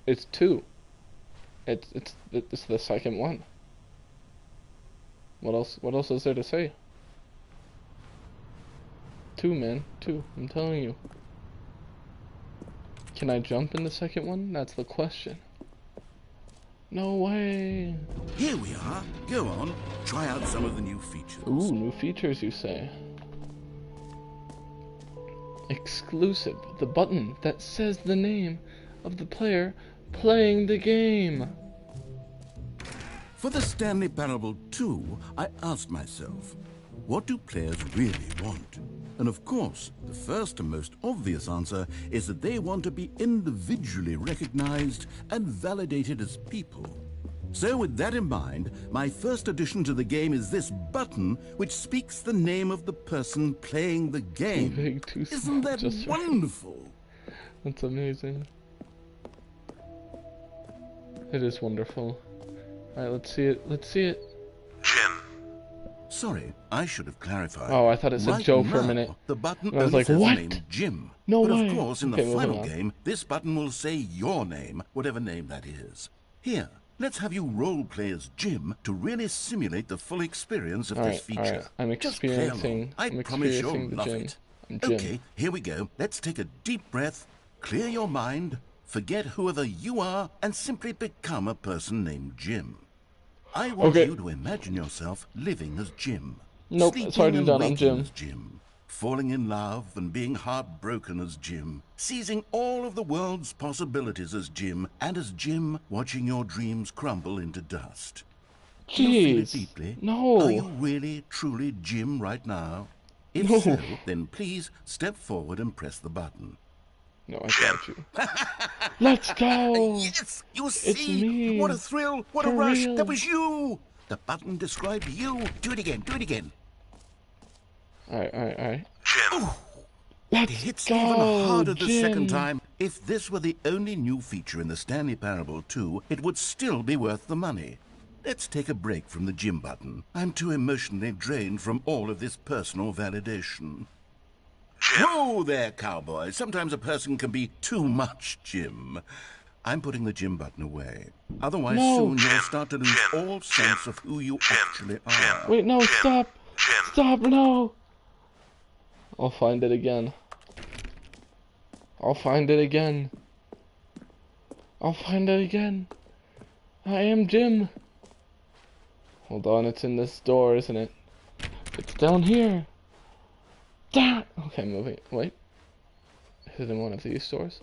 it's 2. It's the second one. What else is there to say? 2, man. 2. I'm telling you. Can I jump in the second one? That's the question. No way. Here we are. Go on. Try out some of the new features. Ooh, new features, you say. Exclusive. The button that says the name of the player playing the game. For the Stanley Parable 2, I asked myself, what do players really want? And of course, the first and most obvious answer is that they want to be individually recognized and validated as people. So with that in mind, my first addition to the game is this button which speaks the name of the person playing the game. Isn't that wonderful? That's amazing. It is wonderful. Alright, let's see it. Jim. Sorry, I should have clarified. Oh, I thought it said Joe for a minute. The button I was only like, says what? the name Jim. No but way. Of course, in Okay, the final on. game, this button will say your name, whatever name that is. Here, let's have you role-play as Jim to really simulate the full experience of this feature. Alright, I'm experiencing the Jim. I'm Jim. Okay, here we go. Let's take a deep breath, clear your mind, forget whoever you are, and simply become a person named Jim. I want you to imagine yourself living as Jim. Nope, sleeping it's already and done. I'm waking Jim. as Jim. Falling in love and being heartbroken as Jim. Seizing all of the world's possibilities as Jim. And as Jim, watching your dreams crumble into dust. Jeez. Do you feel it deeply? No. Are you really, truly Jim right now? If No. so, then please step forward and press the button. No, I got you. Let's go! Yes! You It's see! me. What a thrill! What a For rush! real. That was you! The button described you! Do it again! Do it again! Alright. Jim! Let's It hits go, even harder the Jim. second time. If this were the only new feature in the Stanley Parable 2, it would still be worth the money. Let's take a break from the Jim button. I'm too emotionally drained from all of this personal validation. Whoa there, cowboy. Sometimes a person can be too much Jim. I'm putting the Jim button away. Otherwise, soon you'll start to lose all sense of who you actually are. Wait, no, stop! Stop, no! I'll find it again. I am Jim. Hold on, it's in this door, isn't it? It's down here. Okay, moving. Wait. Is it in one of these doors?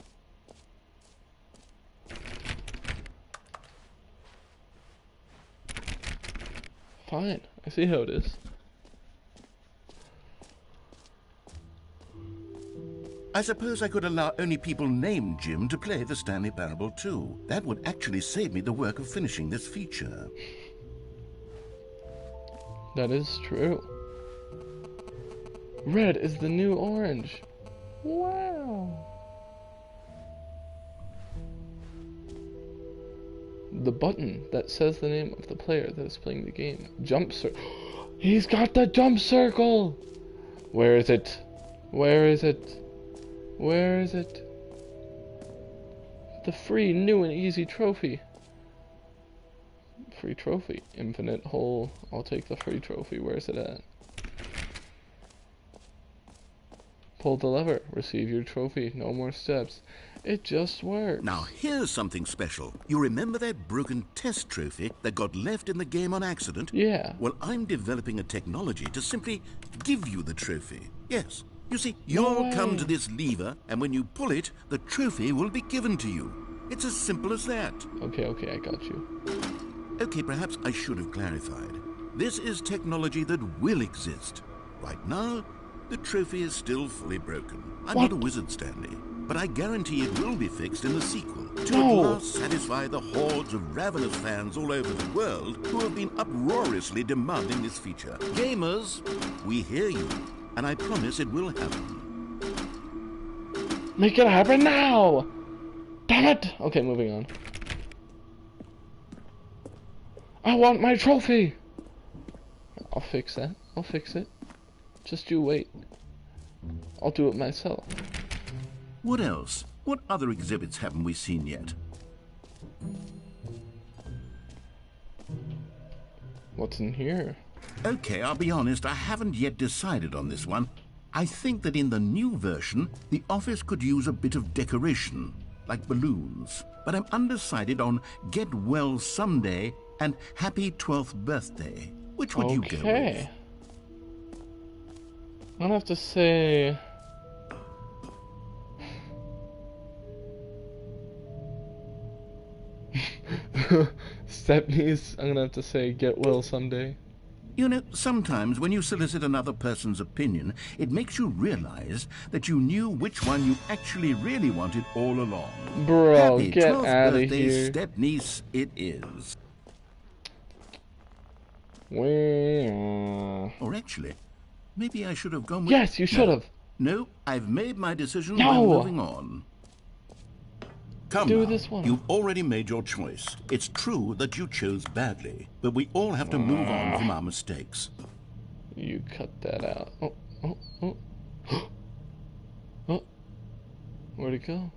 Fine. I see how it is. I suppose I could allow only people named Jim to play the Stanley Parable 2. That would actually save me the work of finishing this feature. That is true. Red is the new orange. Wow. The button that says the name of the player that is playing the game. Jump circle. He's got the jump circle. Where is it? Where is it? Where is it? The free, new and easy trophy. Free trophy. Infinite hole. I'll take the free trophy. Where's it at? Pull the lever. Receive your trophy. No more steps. It just works. Now, here's something special. You remember that broken test trophy that got left in the game on accident? Yeah. Well, I'm developing a technology to simply give you the trophy. Yes. You see, you'll come to this lever, and when you pull it, the trophy will be given to you. It's as simple as that. Okay, I got you. Okay, perhaps I should have clarified. This is technology that will exist. Right now, the trophy is still fully broken. I'm not a wizard, Stanley, but I guarantee it will be fixed in the sequel to at last satisfy the hordes of ravenous fans all over the world who have been uproariously demanding this feature. Gamers, we hear you, and I promise it will happen. Make it happen now! Damn it! Okay, moving on. I want my trophy! I'll fix that. I'll fix it. Just you wait. I'll do it myself. What else? What other exhibits haven't we seen yet? What's in here? Okay, I'll be honest, I haven't yet decided on this one. I think that in the new version, the office could use a bit of decoration, like balloons. But I'm undecided on Get Well Someday and Happy 12th Birthday. Which would you go with? I'll have to say... Stepney's, I'm gonna have to say Get Well Someday. You know, sometimes when you solicit another person's opinion, it makes you realize that you knew which one you actually really wanted all along. Bro, Happy get 12th out of birthday, here. Stepniece, it is. Or actually, maybe I should have gone with... Yes, you should have. No, I've made my decision. No. We're moving on. Come Do now. this one. You've already made your choice. It's true that you chose badly, but we all have to move on from our mistakes. You cut that out. Oh. Oh. Where'd it go?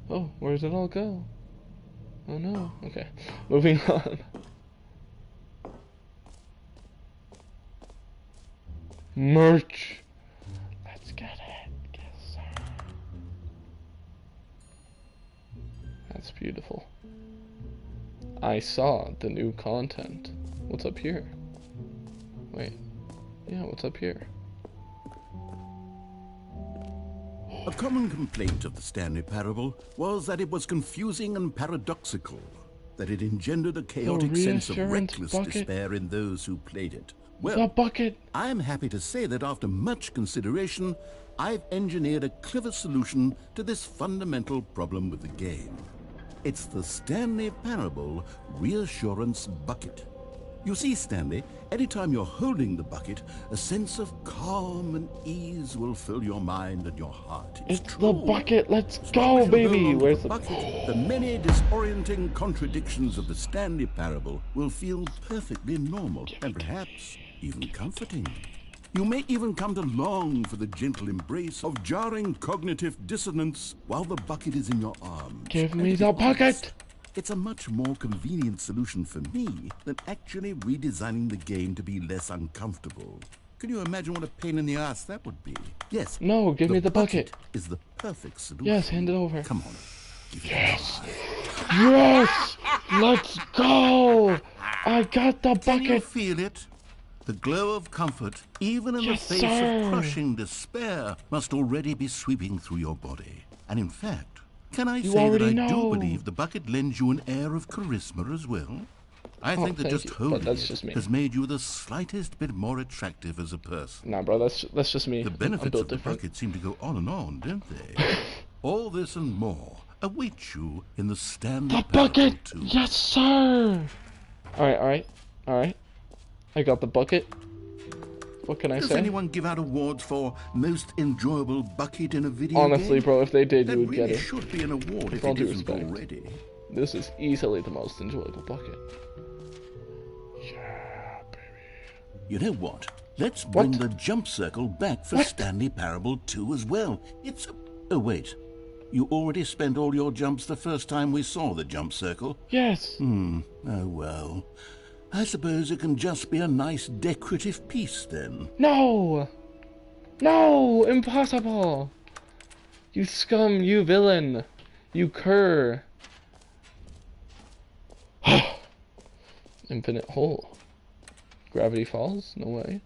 Oh, where did it all go? Oh no. Okay. Moving on. Merch. Let's get it. Yes, sir. That's beautiful. I saw the new content. What's up here? Wait. Yeah, what's up here? A common complaint of the Stanley Parable was that it was confusing and paradoxical, that it engendered a chaotic sense of reckless despair in those who played it. Well, the bucket. I am happy to say that after much consideration, I've engineered a clever solution to this fundamental problem with the game. It's the Stanley Parable Reassurance Bucket. You see, Stanley, anytime you're holding the bucket, a sense of calm and ease will fill your mind and your heart. It's the bucket. Let's go, baby. Where's the bucket? The many disorienting contradictions of the Stanley Parable will feel perfectly normal and perhaps even comforting. You may even come to long for the gentle embrace of jarring cognitive dissonance while the bucket is in your arms. Give me the bucket! It's a much more convenient solution for me than actually redesigning the game to be less uncomfortable. Can you imagine what a pain in the ass that would be? Yes. No, give me the bucket. Is the perfect solution. Yes, hand it over. Come on. Yes. Yes! Let's go! I got the bucket. Can you feel it? The glow of comfort, even in the face of crushing despair, must already be sweeping through your body. And in fact, can I say that I do believe the bucket lends you an air of charisma as well? I think that just holding it has made you the slightest bit more attractive as a person. Nah, bro, that's just me. The benefits of the bucket seem to go on and on, don't they? All this and more await you in the Stanley Parable bucket! 2. Yes, sir! Alright. I got the bucket. What can I say? Does anyone give out awards for most enjoyable bucket in a video Honestly, game? bro, if they did, you would really get it. Should be an award if all it due isn't respect. already. This is easily the most enjoyable bucket. Yeah, baby. You know what? Let's bring the jump circle back for Stanley Parable 2 as well. It's a... Oh, wait. You already spent all your jumps the first time we saw the jump circle? Yes. Oh, well. I suppose it can just be a nice decorative piece, then. No! No! Impossible! You scum, you villain, you cur. Infinite hole. Gravity falls? No way.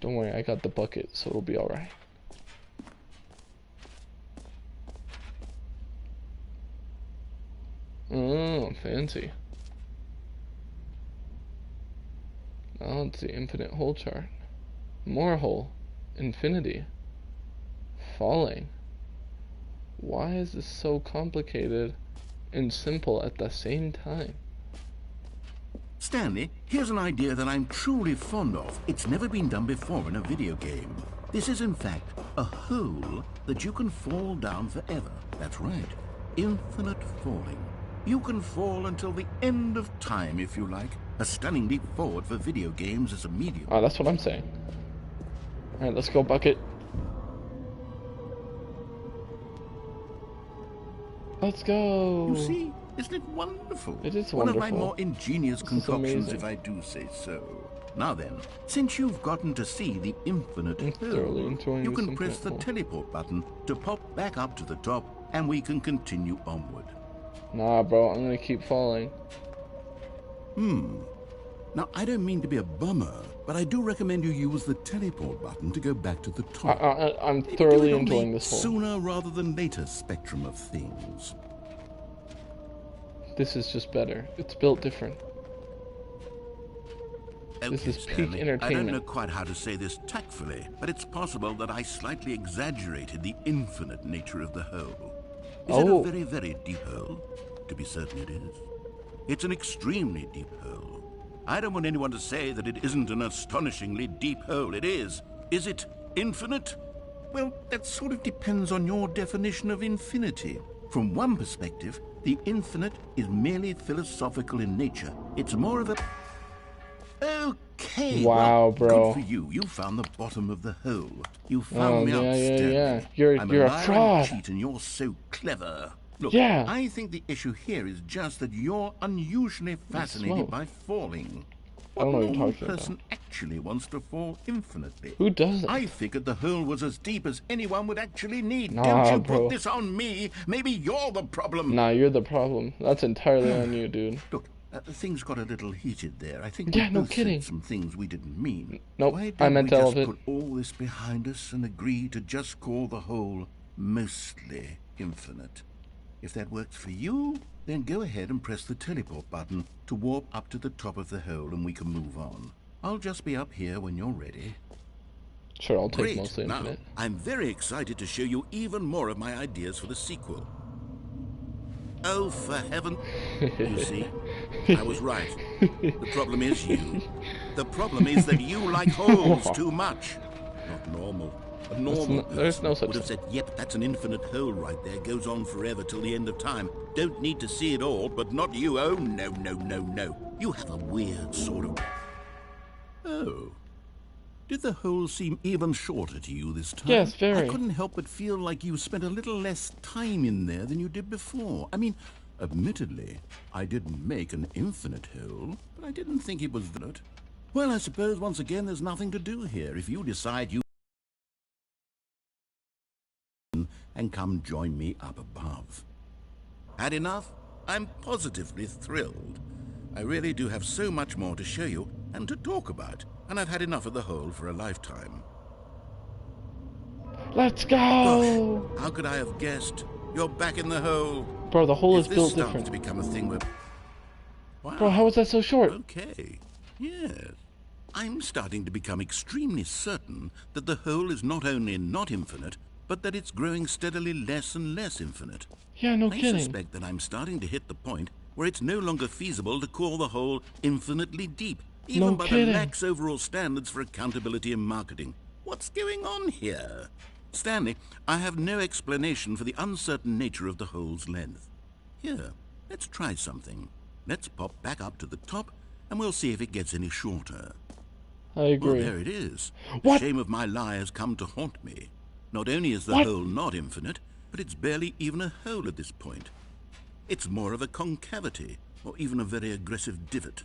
Don't worry, I got the bucket, so it'll be alright. Oh, fancy. Now it's the infinite hole chart. More hole. Infinity. Falling. Why is this so complicated and simple at the same time? Stanley, here's an idea that I'm truly fond of. It's never been done before in a video game. This is in fact a hole that you can fall down forever. That's right. Infinite falling. You can fall until the end of time if you like. A stunning leap forward for video games as a medium. Ah, that's what I'm saying. Alright, let's go, bucket. Let's go. You see, isn't it wonderful? It is One wonderful. of my more ingenious concoctions, amazing. if I do say so. Now then, since you've gotten to see the infinite I'm thoroughly hole, enjoying you this can press infinite the hole. teleport button to pop back up to the top, and we can continue onward. Nah, bro, I'm gonna keep falling. Now, I don't mean to be a bummer, but I do recommend you use the teleport button to go back to the top. I'm Do thoroughly it on the enjoying this hole. sooner rather than later spectrum of things. This is just better. It's built different. This is peak Stanley, I don't entertainment. know quite how to say this tactfully, but it's possible that I slightly exaggerated the infinite nature of the hole. Is it Oh. a very, very deep hole? To be certain it is. It's an extremely deep hole. I don't want anyone to say that it isn't an astonishingly deep hole. It is. Is it infinite? Well, that sort of depends on your definition of infinity. From one perspective, the infinite is merely philosophical in nature. It's more of a... Okay, Wow, well, bro. good for you. You found the bottom of the hole. You found me out, yeah, Stanley. yeah. You're I'm a liar and fraud. cheat, and you're so clever. Look, Yeah. I think the issue here is just that you're unusually fascinated smoke. by falling. I don't know what you're normal talking about. person actually wants to fall infinitely? Who doesn't? I figured the hole was as deep as anyone would actually need. Nah, Don't you bro. put this on me. Maybe you're the problem. Nah, you're the problem. That's entirely on you, dude. Look, things got a little heated there. I think Yeah, we no both kidding. said some things we didn't mean. Nope, Why I don't meant we all just of it. put all this behind us and agree to just call the whole mostly infinite? If that works for you, then go ahead and press the teleport button to warp up to the top of the hole and we can move on. I'll just be up here when you're ready. Sure, I'll take Great. mostly Now, infinite. I'm very excited to show you even more of my ideas for the sequel. Oh, for heaven... You see, I was right. The problem is you. The problem is that you like holes too much. Not normal. A normal there's no person such would have said, yep, that's an infinite hole right there. Goes on forever till the end of time. Don't need to see it all, but not you. Oh, no, no, no, no. You have a weird sort of... Oh. Did the hole seem even shorter to you this time? Yes, very. I couldn't help but feel like you spent a little less time in there than you did before. I mean, admittedly, I didn't make an infinite hole, but I didn't think it was infinite. Well, I suppose once again there's nothing to do here. If you decide you... and come join me up above. Had enough? I'm positively thrilled. I really do have so much more to show you and to talk about, and I've had enough of the hole for a lifetime. Let's go! Gosh, how could I have guessed? You're back in the hole. Bro, the hole If is this built starts different. to become a thing where... Wow. Bro, how is that so short? Okay, yes. I'm starting to become extremely certain that the hole is not only not infinite, but that it's growing steadily less and less infinite. Yeah, no I kidding. suspect that I'm starting to hit the point where it's no longer feasible to call the hole infinitely deep, even No by kidding. the lax overall standards for accountability and marketing. What's going on here? Stanley, I have no explanation for the uncertain nature of the hole's length. Here, let's try something. Let's pop back up to the top, and we'll see if it gets any shorter. I agree. Well, there it is. What? The shame of my lie has come to haunt me. Not only is the What? hole not infinite, but it's barely even a hole at this point. It's more of a concavity, or even a very aggressive divot.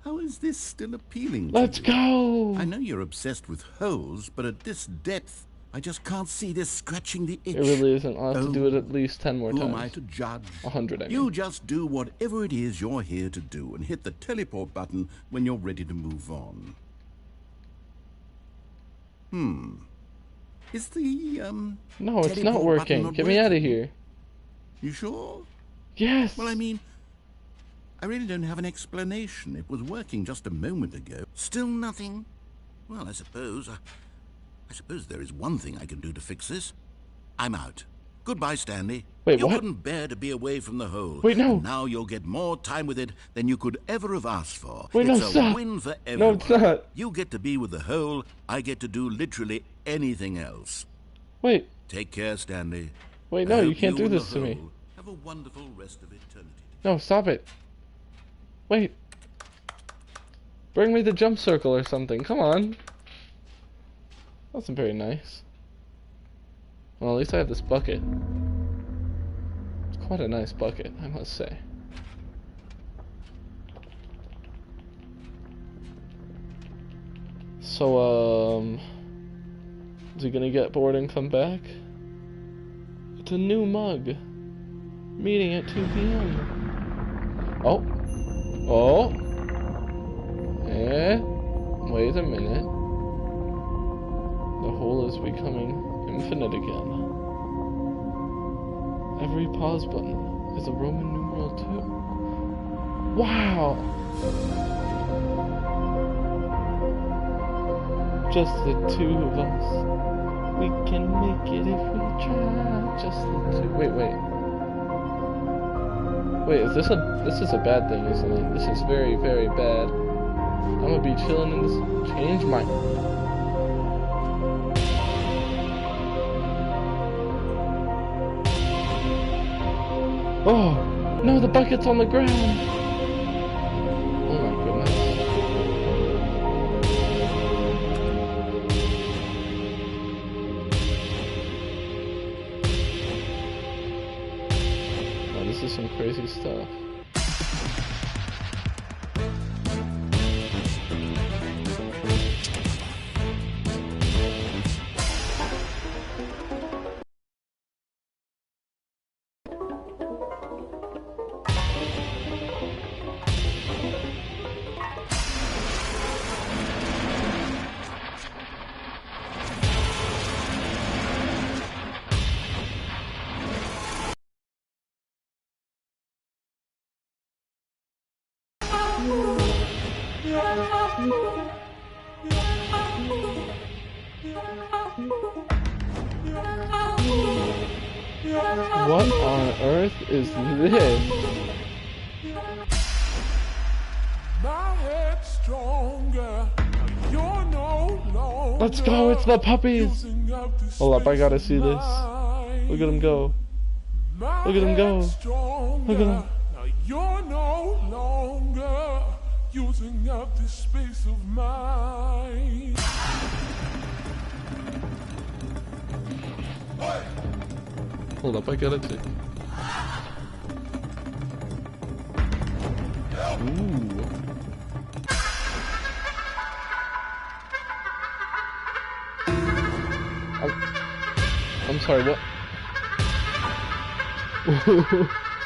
How is this still appealing to Let's you? go! I know you're obsessed with holes, but at this depth, I just can't see this scratching the itch. It really isn't. I'll have to do it Oh, at least 10 more who times. am I to judge? 100, I mean. You just do whatever it is you're here to do and hit the teleport button when you're ready to move on. Is the, No, it's not teleport working. button not Get me out of working? here. You sure? Yes! Well, I mean, I really don't have an explanation. It was working just a moment ago. Still nothing? Well, I suppose there is one thing I can do to fix this. I'm out. Goodbye, Stanley. Wait, you what? couldn't bear to be away from the hole. Wait, no. And now you'll get more time with it than you could ever have asked for. Wait, no, it's a stop. win for No, everyone. it's not. You get to be with the hole. I get to do literally anything else. Wait, Take care, Stanley. wait, I no, you hope can't do and this the to me. hole have a wonderful rest of eternity. No, stop it. Wait. Bring me the jump circle or something. Come on. That wasn't very nice. Well, at least I have this bucket. It's quite a nice bucket, I must say. So, is he gonna get bored and come back? It's a new mug. Meeting at 2 p.m. Oh. Oh. Wait a minute. The hole is becoming infinite again. Every pause button is a Roman numeral 2. Wow! Just the two of us. We can make it if we try. Just the two. Wait. Wait, this is a bad thing, isn't it? This is very, very bad. I'm gonna be chilling in this. Change my. Oh no, the bucket's on the ground. Oh my goodness. Oh, this is some crazy stuff. What on earth is this? My head's stronger. You're no longer. Let's go, it's the puppies! Hold up, I gotta see this. Look at him go. Look at him go. Look at him. Now you're no longer using up this space of mine. Hold up, I gotta take. Ooh. I'm sorry, what?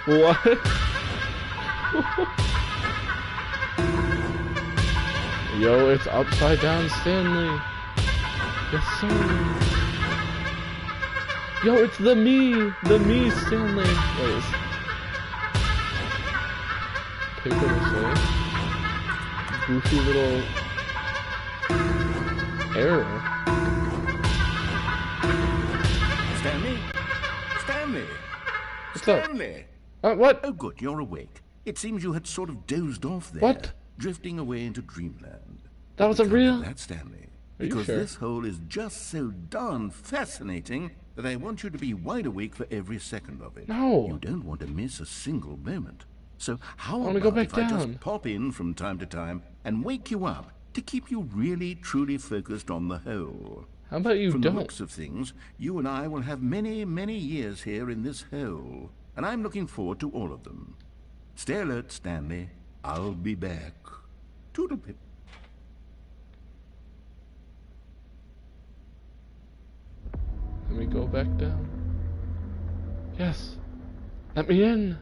What? Yo, it's upside down Stanley. Yes, sir. Yo, it's the me Stanley. Wait, is paper mache? Goofy little error. Stanley? Stanley? What's up? Stanley? What? Oh, good, you're awake. It seems you had sort of dozed off there. What? Drifting away into dreamland. That wasn't real? That's Stanley. Are you Because sure? this hole is just so darn fascinating that I want you to be wide awake for every second of it. No. You don't want to miss a single moment. So how wanna about go back if I down. just pop in from time to time and wake you up to keep you really, truly focused on the hole? How about you From don't? the looks of things, you and I will have many, many years here in this hole, and I'm looking forward to all of them. Stay alert, Stanley. I'll be back. Toodlepip. Let me go back down. Yes. Let me in.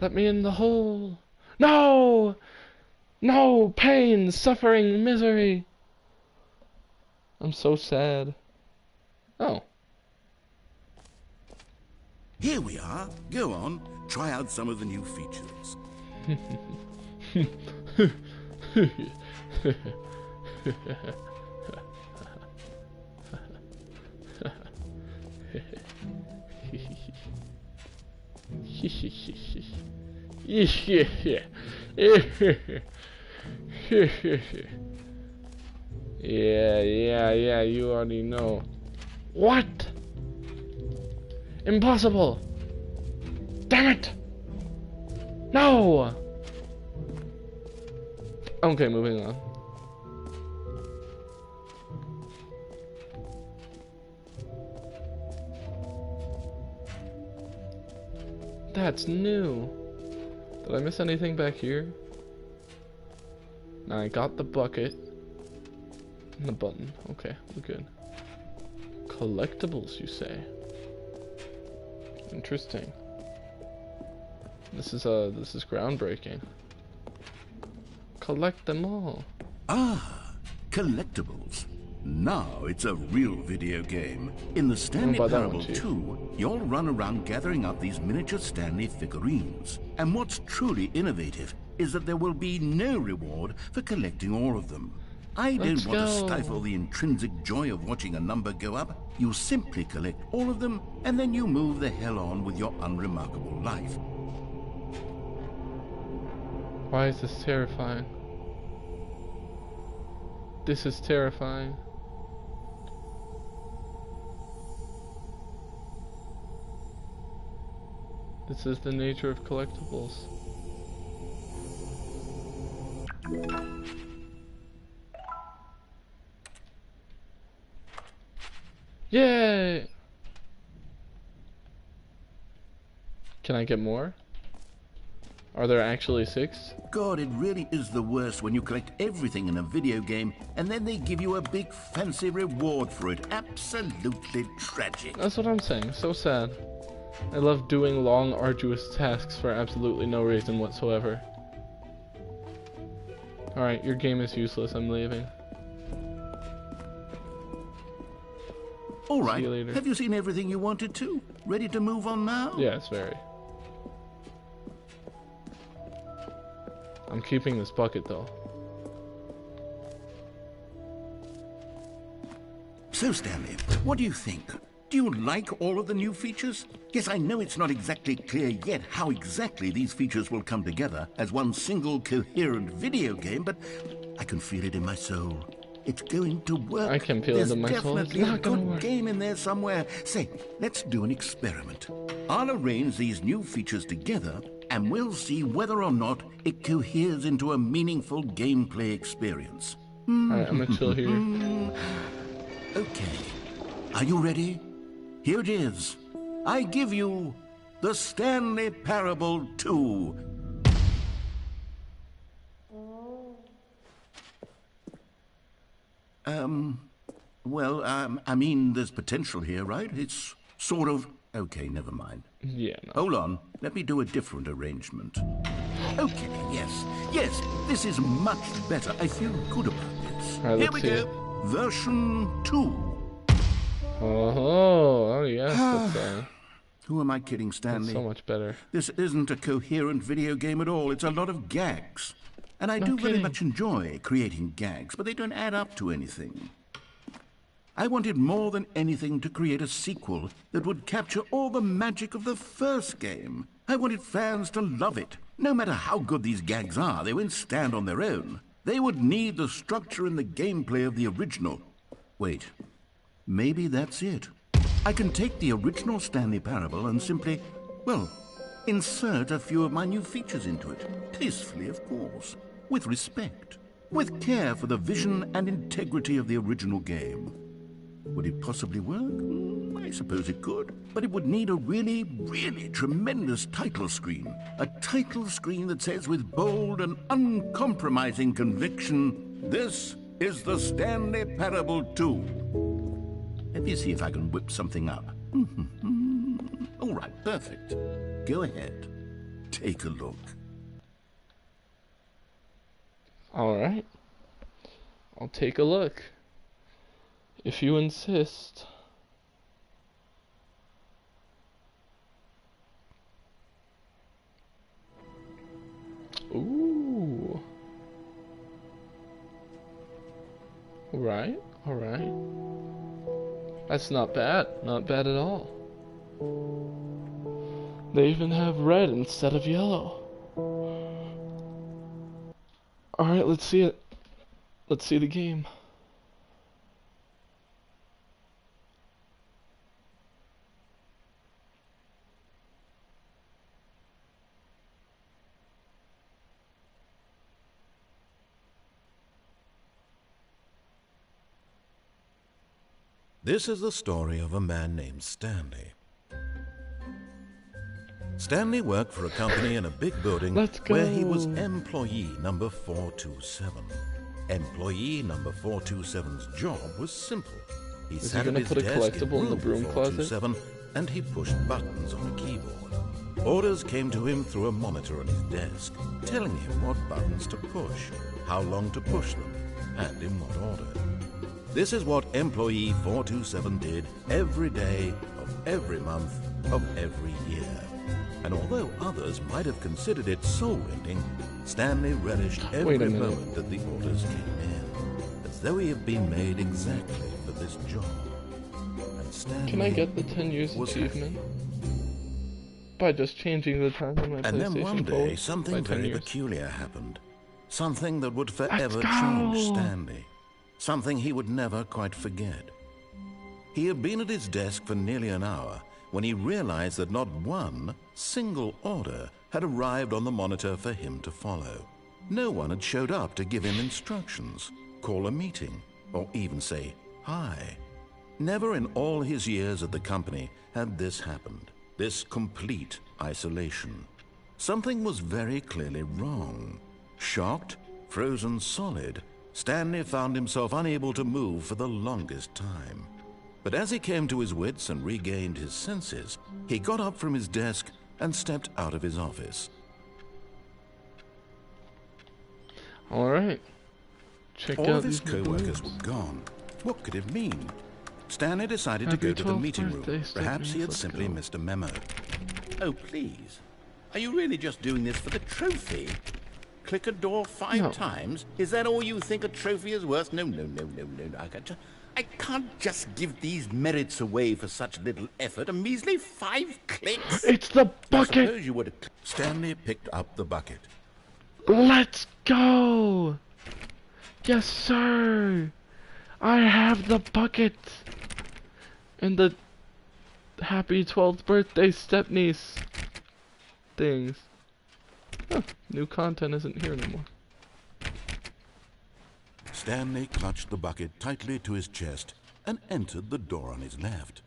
Let me in the hole. No! No! Pain, suffering, misery. I'm so sad. Oh. Here we are. Go on. Try out some of the new features. Yeah, you already know. What? Impossible! Damn it! No! Okay, moving on. That's new. Did I miss anything back here? Now I got the bucket. And the button. Okay, we're good. Collectibles, you say? Interesting. This is groundbreaking. Collect them all. Ah, collectibles. Now it's a real video game. In the Stanley Parable 2, you'll run around gathering up these miniature Stanley figurines. And what's truly innovative is that there will be no reward for collecting all of them. I don't want to stifle the intrinsic joy of watching a number go up. You simply collect all of them, and then you move the hell on with your unremarkable life. Why is this terrifying? This is terrifying. This is the nature of collectibles. Yay! Can I get more? Are there actually 6? God, it really is the worst when you collect everything in a video game and then they give you a big fancy reward for it. Absolutely tragic. That's what I'm saying. So sad. I love doing long, arduous tasks for absolutely no reason whatsoever. Alright, your game is useless. I'm leaving. All right. See you later. Have you seen everything you wanted to? Ready to move on now? Yes, very. I'm keeping this bucket though. So, Stanley, what do you think? Do you like all of the new features? Yes, I know it's not exactly clear yet how exactly these features will come together as one single coherent video game, but I can feel it in my soul. It's going to work. I can feel it in my soul. It's There's definitely not a gonna good work. game in there somewhere. Say, let's do an experiment. I'll arrange these new features together, and we'll see whether or not it coheres into a meaningful gameplay experience. Alright, I'm gonna chill here. Okay. Are you ready? Here it is. I give you the Stanley Parable 2. I mean, there's potential here, right? It's sort of... Okay, never mind. Yeah, no. Hold on. Let me do a different arrangement. Okay, yes, this is much better. I feel good about this. All right, Here let's we see go. it. Version 2. Oh, yes, Who am I kidding, that's Stanley? so much better. This isn't a coherent video game at all. It's a lot of gags. And I do very kidding. much enjoy creating gags, but they don't add up to anything. I wanted more than anything to create a sequel that would capture all the magic of the first game. I wanted fans to love it. No matter how good these gags are, they won't stand on their own. They would need the structure and the gameplay of the original. Wait, maybe that's it. I can take the original Stanley Parable and simply, well, insert a few of my new features into it. Tastefully, of course. With respect. With care for the vision and integrity of the original game. Would it possibly work? I suppose it could. But it would need a really, really tremendous title screen. A title screen that says with bold and uncompromising conviction, "This is the Stanley Parable 2. Let me see if I can whip something up. All right, perfect. Go ahead. Take a look. All right. I'll take a look. If you insist. Ooh. Alright, alright. That's not bad. Not bad at all. They even have red instead of yellow. Alright, let's see it. Let's see the game. This is the story of a man named Stanley. Stanley worked for a company in a big building where he was employee number 427. Employee number 427's job was simple. He sat at his desk in room 427 and he pushed buttons on a keyboard. Orders came to him through a monitor on his desk, telling him what buttons to push, how long to push them, and in what order. This is what employee 427 did every day of every month of every year. And although others might have considered it soul-rending, Stanley relished every moment that the orders came in, as though he had been made exactly for this job. And Stanley Can I get the 10 years achievement? By just changing the time on my PlayStation 4. And then one day, something very peculiar happened. Something that would forever change Stanley. Something he would never quite forget. He had been at his desk for nearly an hour when he realized that not one single order had arrived on the monitor for him to follow. No one had showed up to give him instructions, call a meeting, or even say hi. Never in all his years at the company had this happened, this complete isolation. Something was very clearly wrong. Shocked, frozen solid, Stanley found himself unable to move for the longest time. But as he came to his wits and regained his senses, he got up from his desk and stepped out of his office. Alright. Check All out of his these co-workers were gone. What could it mean? Stanley decided to go to the meeting room. Perhaps he had simply missed a memo. Oh, please. Are you really just doing this for the trophy? Click a door 5 times? Is that all you think a trophy is worth? No. I can't just give these merits away for such little effort. A measly 5 clicks. It's the bucket! I suppose you would have... Stanley picked up the bucket. Let's go! Yes, sir! I have the bucket! And the happy 12th birthday stepniece things. Huh, new content isn't here anymore. Stanley clutched the bucket tightly to his chest and entered the door on his left.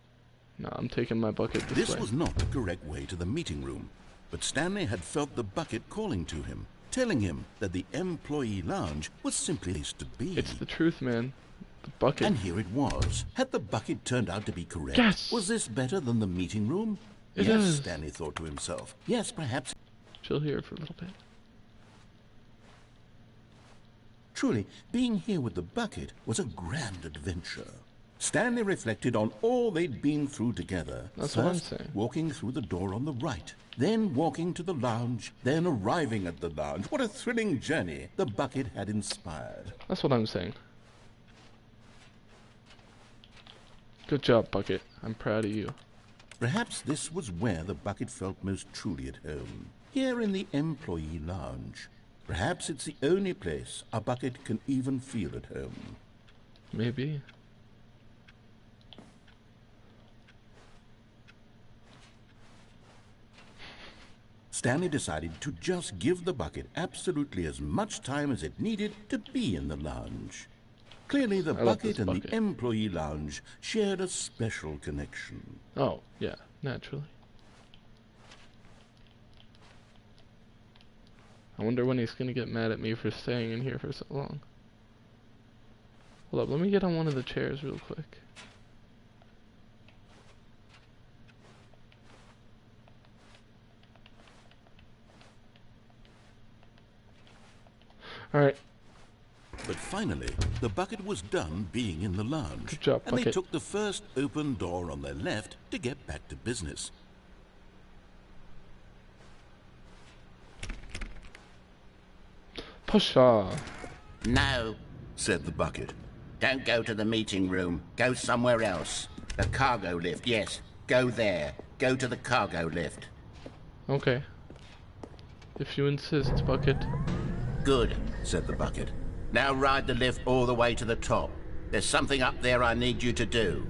No, I'm taking my bucket this way. This was not the correct way to the meeting room, but Stanley had felt the bucket calling to him, telling him that the employee lounge was simply a place to be. It's the truth, man. The bucket. And here it was. Had the bucket turned out to be correct? Yes! Was this better than the meeting room? It yes, is. Stanley thought to himself. Yes, perhaps. Chill here for a little bit. Truly, being here with the bucket was a grand adventure. Stanley reflected on all they'd been through together. That's First, what I'm saying. Walking through the door on the right, then walking to the lounge, then arriving at the lounge. What a thrilling journey the bucket had inspired. That's what I'm saying. Good job, Bucket. I'm proud of you. Perhaps this was where the bucket felt most truly at home. Here in the employee lounge. Perhaps it's the only place a bucket can even feel at home. Maybe. Stanley decided to just give the bucket absolutely as much time as it needed to be in the lounge. Clearly, the I love bucket this and bucket. the employee lounge shared a special connection. Oh, yeah, naturally. I wonder when he's gonna get mad at me for staying in here for so long. Hold up, let me get on one of the chairs real quick. Alright. But finally, the bucket was done being in the lounge. Good job, and they bucket. took the first open door on their left to get back to business. Pusha. No, Said the bucket. don't go to the meeting room. Go somewhere else. The cargo lift, yes. Go there. Go to the cargo lift. Okay. If you insist, bucket. Good. Said the bucket. Now ride the lift all the way to the top. There's something up there I need you to do.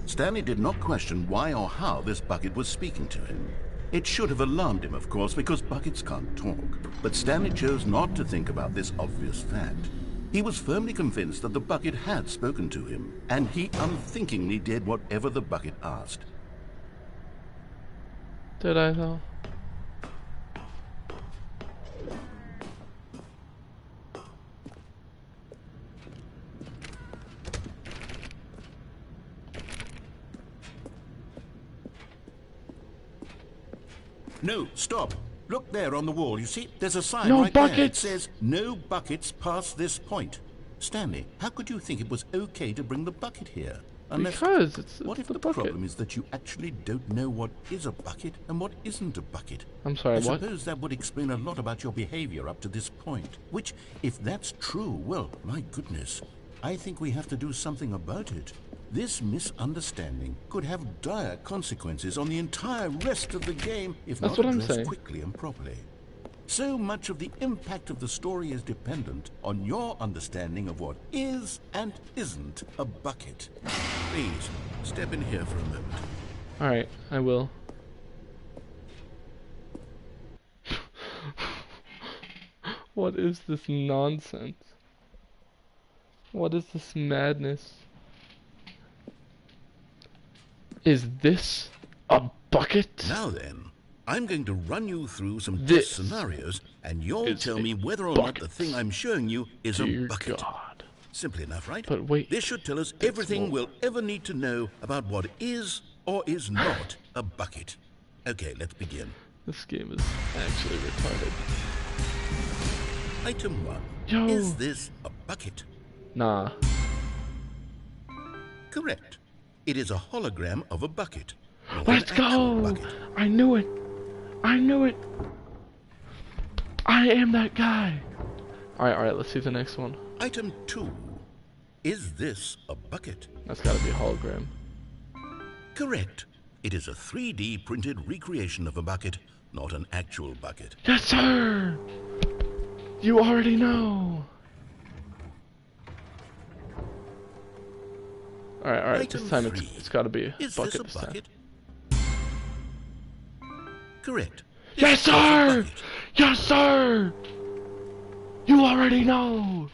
Stanley did not question why or how this bucket was speaking to him. It should have alarmed him, of course, because buckets can't talk. But Stanley chose not to think about this obvious fact. He was firmly convinced that the bucket had spoken to him, and he unthinkingly did whatever the bucket asked. Did I though? No, stop. Look there on the wall. You see, there's a sign No right there. It buckets! says, no buckets past this point. Stanley, how could you think it was okay to bring the bucket here? Because it's What if the the bucket. problem is that you actually don't know what is a bucket and what isn't a bucket? I'm sorry, I what? suppose that would explain a lot about your behavior up to this point. Which, if that's true, well, my goodness, I think we have to do something about it. This misunderstanding could have dire consequences on the entire rest of the game if That's not what I'm addressed saying. quickly and properly. So much of the impact of the story is dependent on your understanding of what is and isn't a bucket. Please, step in here for a moment. Alright, I will. What is this nonsense? What is this madness? Is this a bucket? Now then, I'm going to run you through some This test scenarios, and you'll is tell a me whether or not the bucket. thing I'm showing you is a Dear bucket. God. Simple enough, right? But wait, This should tell us there's everything more. we'll ever need to know about what is or is not a bucket. Okay, let's begin. This game is actually retarded. Item 1. Yo. Is this a bucket? Nah. Correct. It is a hologram of a bucket. not Let's an actual go! bucket. I knew it! I knew it! I am that guy! Alright, let's see the next one. Item 2. Is this a bucket? That's gotta be a hologram. Correct. It is a 3D printed recreation of a bucket, not an actual bucket. Yes, sir! You already know! Alright, Item this time 3. it's gotta be a Is bucket this a this time. bucket? Correct. Yes, This is a sir! bucket. Yes, sir! You already know!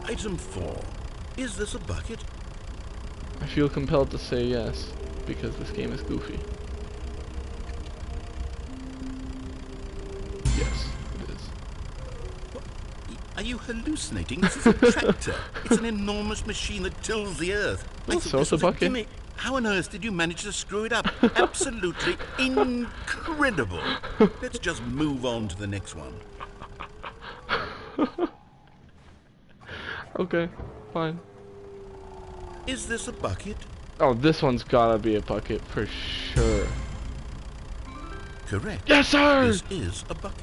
Item 4. Is this a bucket? I feel compelled to say yes, because this game is goofy. Yes, it is. Are you hallucinating? This is a tractor. It's an enormous machine that tills the earth. Oh, I so thought it's this a was bucket? gimmick. How on earth did you manage to screw it up? Absolutely incredible. Let's just move on to the next one. Okay, fine. Is this a bucket? Oh, this one's gotta be a bucket for sure. Correct. Yes, sir! This is a bucket.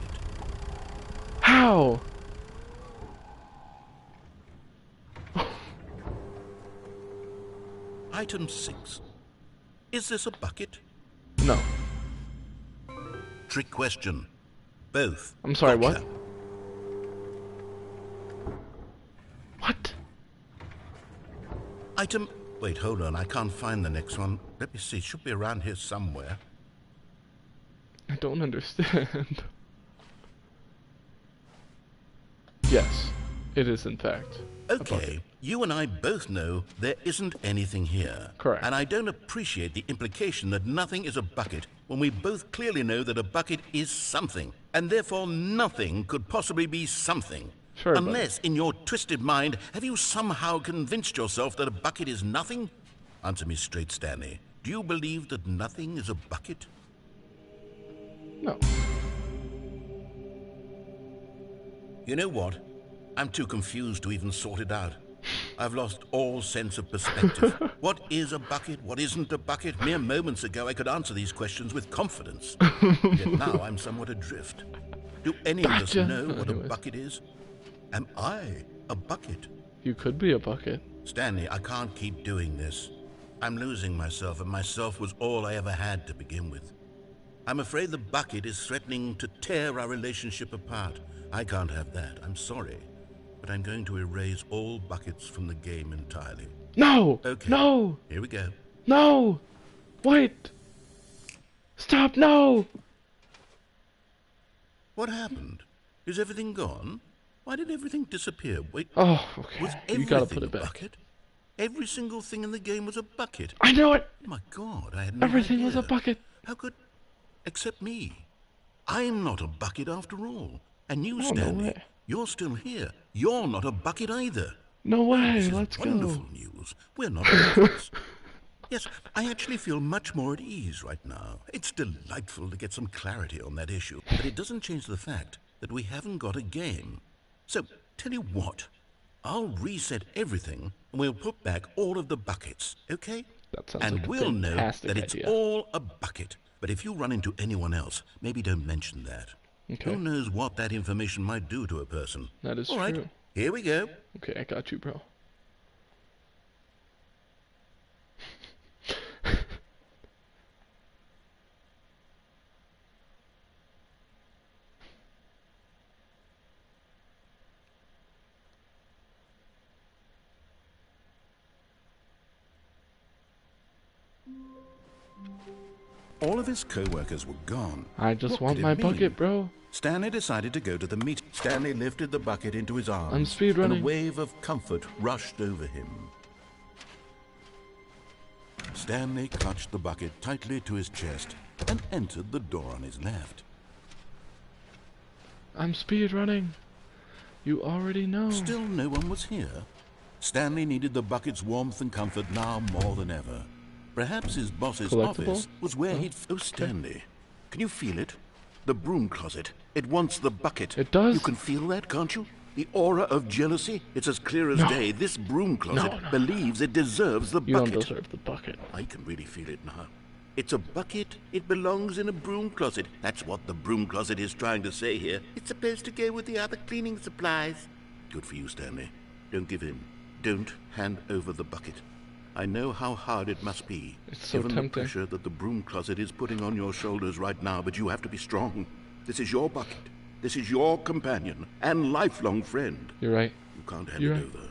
How? Item 6. Is this a bucket? No. Trick question. Both. I'm sorry, Gotcha. what? What? Item... Wait, hold on. I can't find the next one. Let me see. It should be around here somewhere. I don't understand. Yes, it is in fact. Okay, you and I both know there isn't anything here. Correct. And I don't appreciate the implication that nothing is a bucket when we both clearly know that a bucket is something, and therefore nothing could possibly be something. Sure, Unless, in your twisted mind, have you somehow convinced yourself that a bucket is nothing? Answer me straight, Stanley. Do you believe that nothing is a bucket? No. You know what? I'm too confused to even sort it out. I've lost all sense of perspective. What is a bucket? What isn't a bucket? Mere moments ago I could answer these questions with confidence. Yet now I'm somewhat adrift. Do any of us know what a bucket is? Am I a bucket? You could be a bucket. Stanley, I can't keep doing this. I'm losing myself, and myself was all I ever had to begin with. I'm afraid the bucket is threatening to tear our relationship apart. I can't have that. I'm sorry. But I'm going to erase all buckets from the game entirely. No! Okay. No! Here we go. No! Wait! Stop! No! What happened? Is everything gone? Why did everything disappear? Wait. Oh, okay. Was You gotta everything put a it back. bucket? Every single thing in the game was a bucket. I know it! Oh my God, I had no Everything was a idea. bucket. How could... Except me. I'm not a bucket after all. And you, Oh, no Stanley, way. you're still here. You're not a bucket either. No way, This is let's wonderful go. news. We're not buckets. Yes, I actually feel much more at ease right now. It's delightful to get some clarity on that issue, but it doesn't change the fact that we haven't got a game. So, tell you what, I'll reset everything and we'll put back all of the buckets, okay? That sounds And like a we'll know fantastic that it's idea. all a bucket. But if you run into anyone else, maybe don't mention that. Okay. Who knows what that information might do to a person? That is all right, true. here we go. Okay, I got you, bro. All of his co-workers were gone. I just What want could my it mean? bucket, bro. Stanley decided to go to the meeting. Stanley lifted the bucket into his arms. I'm speedrunning. And a wave of comfort rushed over him. Stanley clutched the bucket tightly to his chest and entered the door on his left. I'm speedrunning. You already know. Still no one was here. Stanley needed the bucket's warmth and comfort now more than ever. Perhaps his boss's Collectible? office was where he'd... Oh, Stanley, can you feel it? The broom closet. It wants the bucket. It does? You can feel that, can't you? The aura of jealousy. It's as clear as day. This broom closet No. believes it deserves the You bucket. don't deserve the bucket. I can really feel it now. It's a bucket. It belongs in a broom closet. That's what the broom closet is trying to say here. It's supposed to go with the other cleaning supplies. Good for you, Stanley. Don't give in. Don't hand over the bucket. I know how hard it must be, It's so given tempting. the pressure that the broom closet is putting on your shoulders right now, but you have to be strong. This is your bucket. This is your companion and lifelong friend. You're right. You can't hand You're it right. over.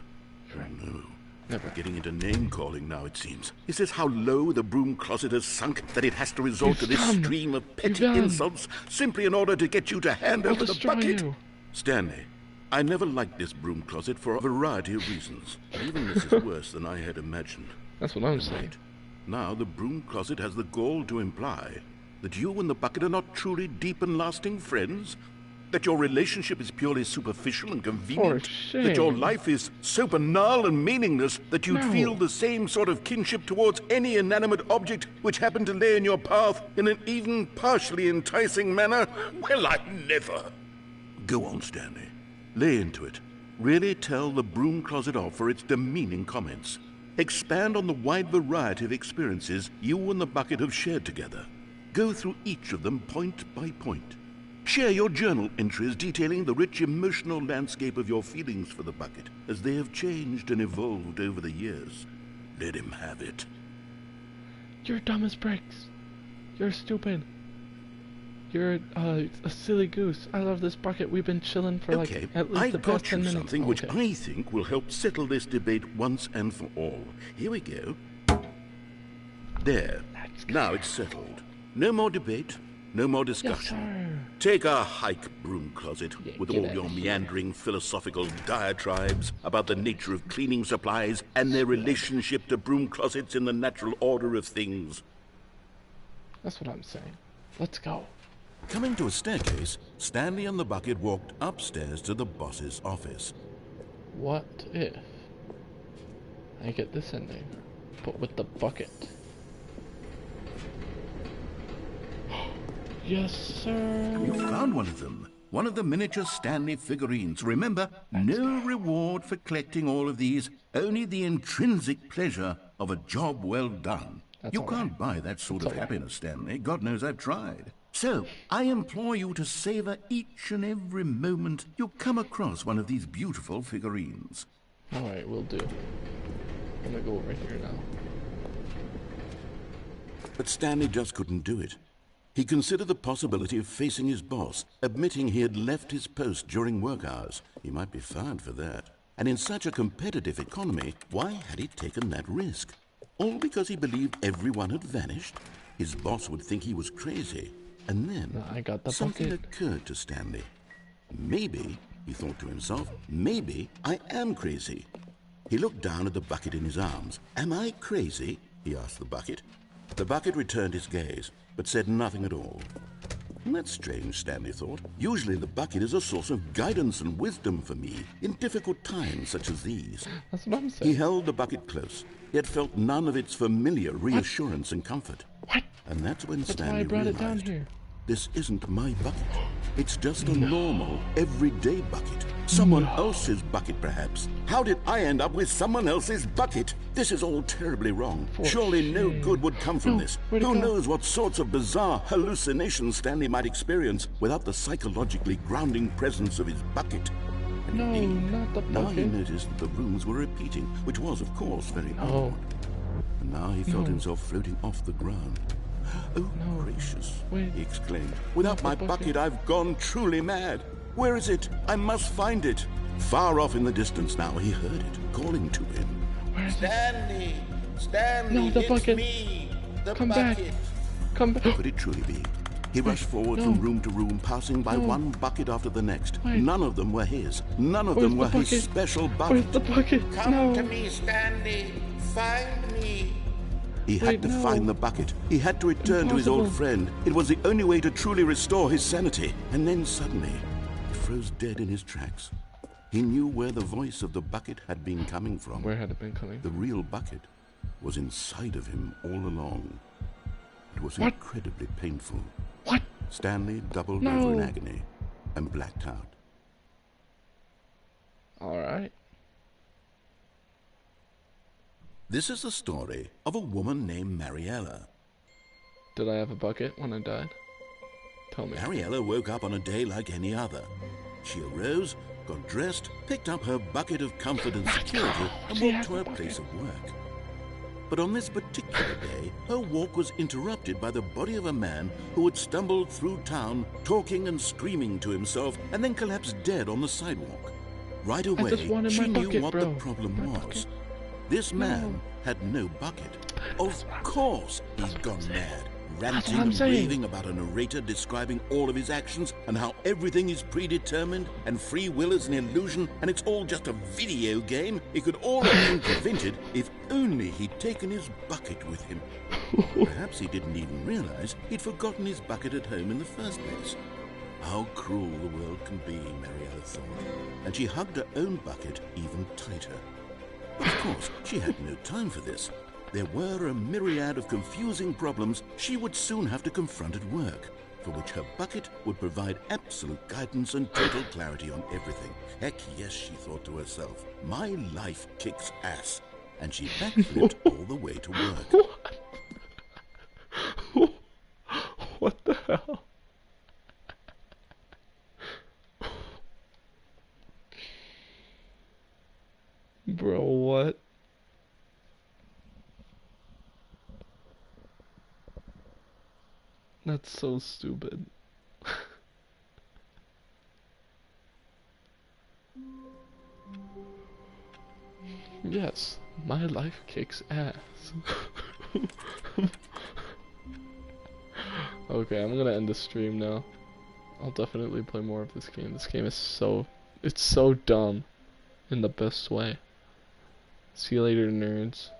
Oh, no. Never. Getting into name-calling now, it seems. Is this how low the broom closet has sunk, that it has to resort to You've this done. stream of petty You've done. insults simply in order to get you to hand I'll over the destroy bucket? you. Stanley, I never liked this broom closet for a variety of reasons. Even this is worse than I had imagined. That's what I'm saying. Right. Now the broom closet has the gall to imply that you and the bucket are not truly deep and lasting friends, that your relationship is purely superficial and convenient, For that your shame. life is so banal and meaningless that you'd No. feel the same sort of kinship towards any inanimate object which happened to lay in your path in an even partially enticing manner. Well, I never. Go on, Stanley. Lay into it. Really tell the broom closet off for its demeaning comments. Expand on the wide variety of experiences you and the bucket have shared together. Go through each of them point by point. Share your journal entries detailing the rich emotional landscape of your feelings for the bucket as they have changed and evolved over the years. Let him have it. You're dumb as bricks. You're stupid. You're a silly goose. I love this bucket. We've been chilling for Okay, like at least the I've past got 10 you minutes. something which Okay. I think will help settle this debate once and for all. Here we go. There. Now it's settled. No more debate, No more discussion. Yes, Take a hike, broom closet, Yeah, with get all out your of here. meandering philosophical diatribes about the nature of cleaning supplies and their relationship to broom closets in the natural order of things. That's what I'm saying. Let's go. Coming to a staircase, Stanley and the bucket walked upstairs to the boss's office. What if I get this ending, but with the bucket? Yes, sir. You found one of them. One of the miniature Stanley figurines. Remember, no reward for collecting all of these, only the intrinsic pleasure of a job well done. That's You all can't right. buy that sort That's of all right. happiness, Stanley. God knows I've tried. So, I implore you to savor each and every moment you come across one of these beautiful figurines. Alright, we'll do. I'm gonna go over here now. But Stanley just couldn't do it. He considered the possibility of facing his boss, admitting he had left his post during work hours. He might be fired for that. And in such a competitive economy, why had he taken that risk? All because he believed everyone had vanished? His boss would think he was crazy. And then I got the something bucket. occurred to Stanley. Maybe, he thought to himself, maybe I am crazy. He looked down at the bucket in his arms. Am I crazy? He asked the bucket. The bucket returned his gaze, but said nothing at all. That's strange, Stanley thought. Usually the bucket is a source of guidance and wisdom for me in difficult times such as these. That's what I'm He saying. held the bucket close, yet felt none of its familiar reassurance and comfort. What? And that's when That's why I Stanley brought it down realized, here. this isn't my bucket. It's just a normal, everyday bucket. Someone else's bucket, perhaps. How did I end up with someone else's bucket? This is all terribly wrong. For Surely no shame. good would come from No, this. where'd it Who go? knows what sorts of bizarre hallucinations Stanley might experience without the psychologically grounding presence of his bucket. And No, indeed, not the now he bucket. noticed that the rooms were repeating, which was, of course, very No. odd. And now he felt No. himself floating off the ground. Oh, No. gracious, Wait. he exclaimed. Without the my bucket. bucket, I've gone truly mad. Where is it? I must find it. Far off in the distance now, he heard it, calling to him. Where is it? Stanley! Stanley, No, the it's bucket. me! The Come back. bucket! Come back. Could it truly be? He rushed forward No. from room to room, passing by No. one bucket after the next. Wait. None of them were his. None of Where's them the were his bucket? special Where's bucket. the bucket? Come No. to me, Stanley! Find me! He had Wait, to no. find the bucket. He had to return to his old Impossible. friend. It was the only way to truly restore his sanity. And then suddenly, he froze dead in his tracks. He knew where the voice of the bucket had been coming from. Where had it been coming? The real bucket was inside of him all along. It was What? incredibly painful. What? Stanley doubled No. over in agony and blacked out. Alright. This is the story of a woman named Mariella. Did I have a bucket when I died? Tell me. Mariella woke up on a day like any other. She arose, got dressed, picked up her bucket of comfort and security, and She walked had to the her bucket. place of work. But on this particular day, her walk was interrupted by the body of a man who had stumbled through town, talking and screaming to himself, and then collapsed dead on the sidewalk. Right just away, wanted she my knew bucket, what bro. the problem My was. bucket. This man No. had no bucket. Of That's what I'm course he'd what I'm gone saying. mad, That's ranting what I'm and saying. raving about a narrator describing all of his actions and how everything is predetermined and free will is an illusion and it's all just a video game. It could all have been prevented if only he'd taken his bucket with him. Perhaps he didn't even realize he'd forgotten his bucket at home in the first place. How cruel the world can be, Mariella thought, and she hugged her own bucket even tighter. But of course, she had no time for this. There were a myriad of confusing problems she would soon have to confront at work, for which her bucket would provide absolute guidance and total clarity on everything. Heck yes, she thought to herself, my life kicks ass. And she backflipped all the way to work. What the hell? Bro, what? That's so stupid. Yes, my life kicks ass. Okay, I'm gonna end the stream now. I'll definitely play more of this game. This game is it's so dumb in the best way. See you later, nerds.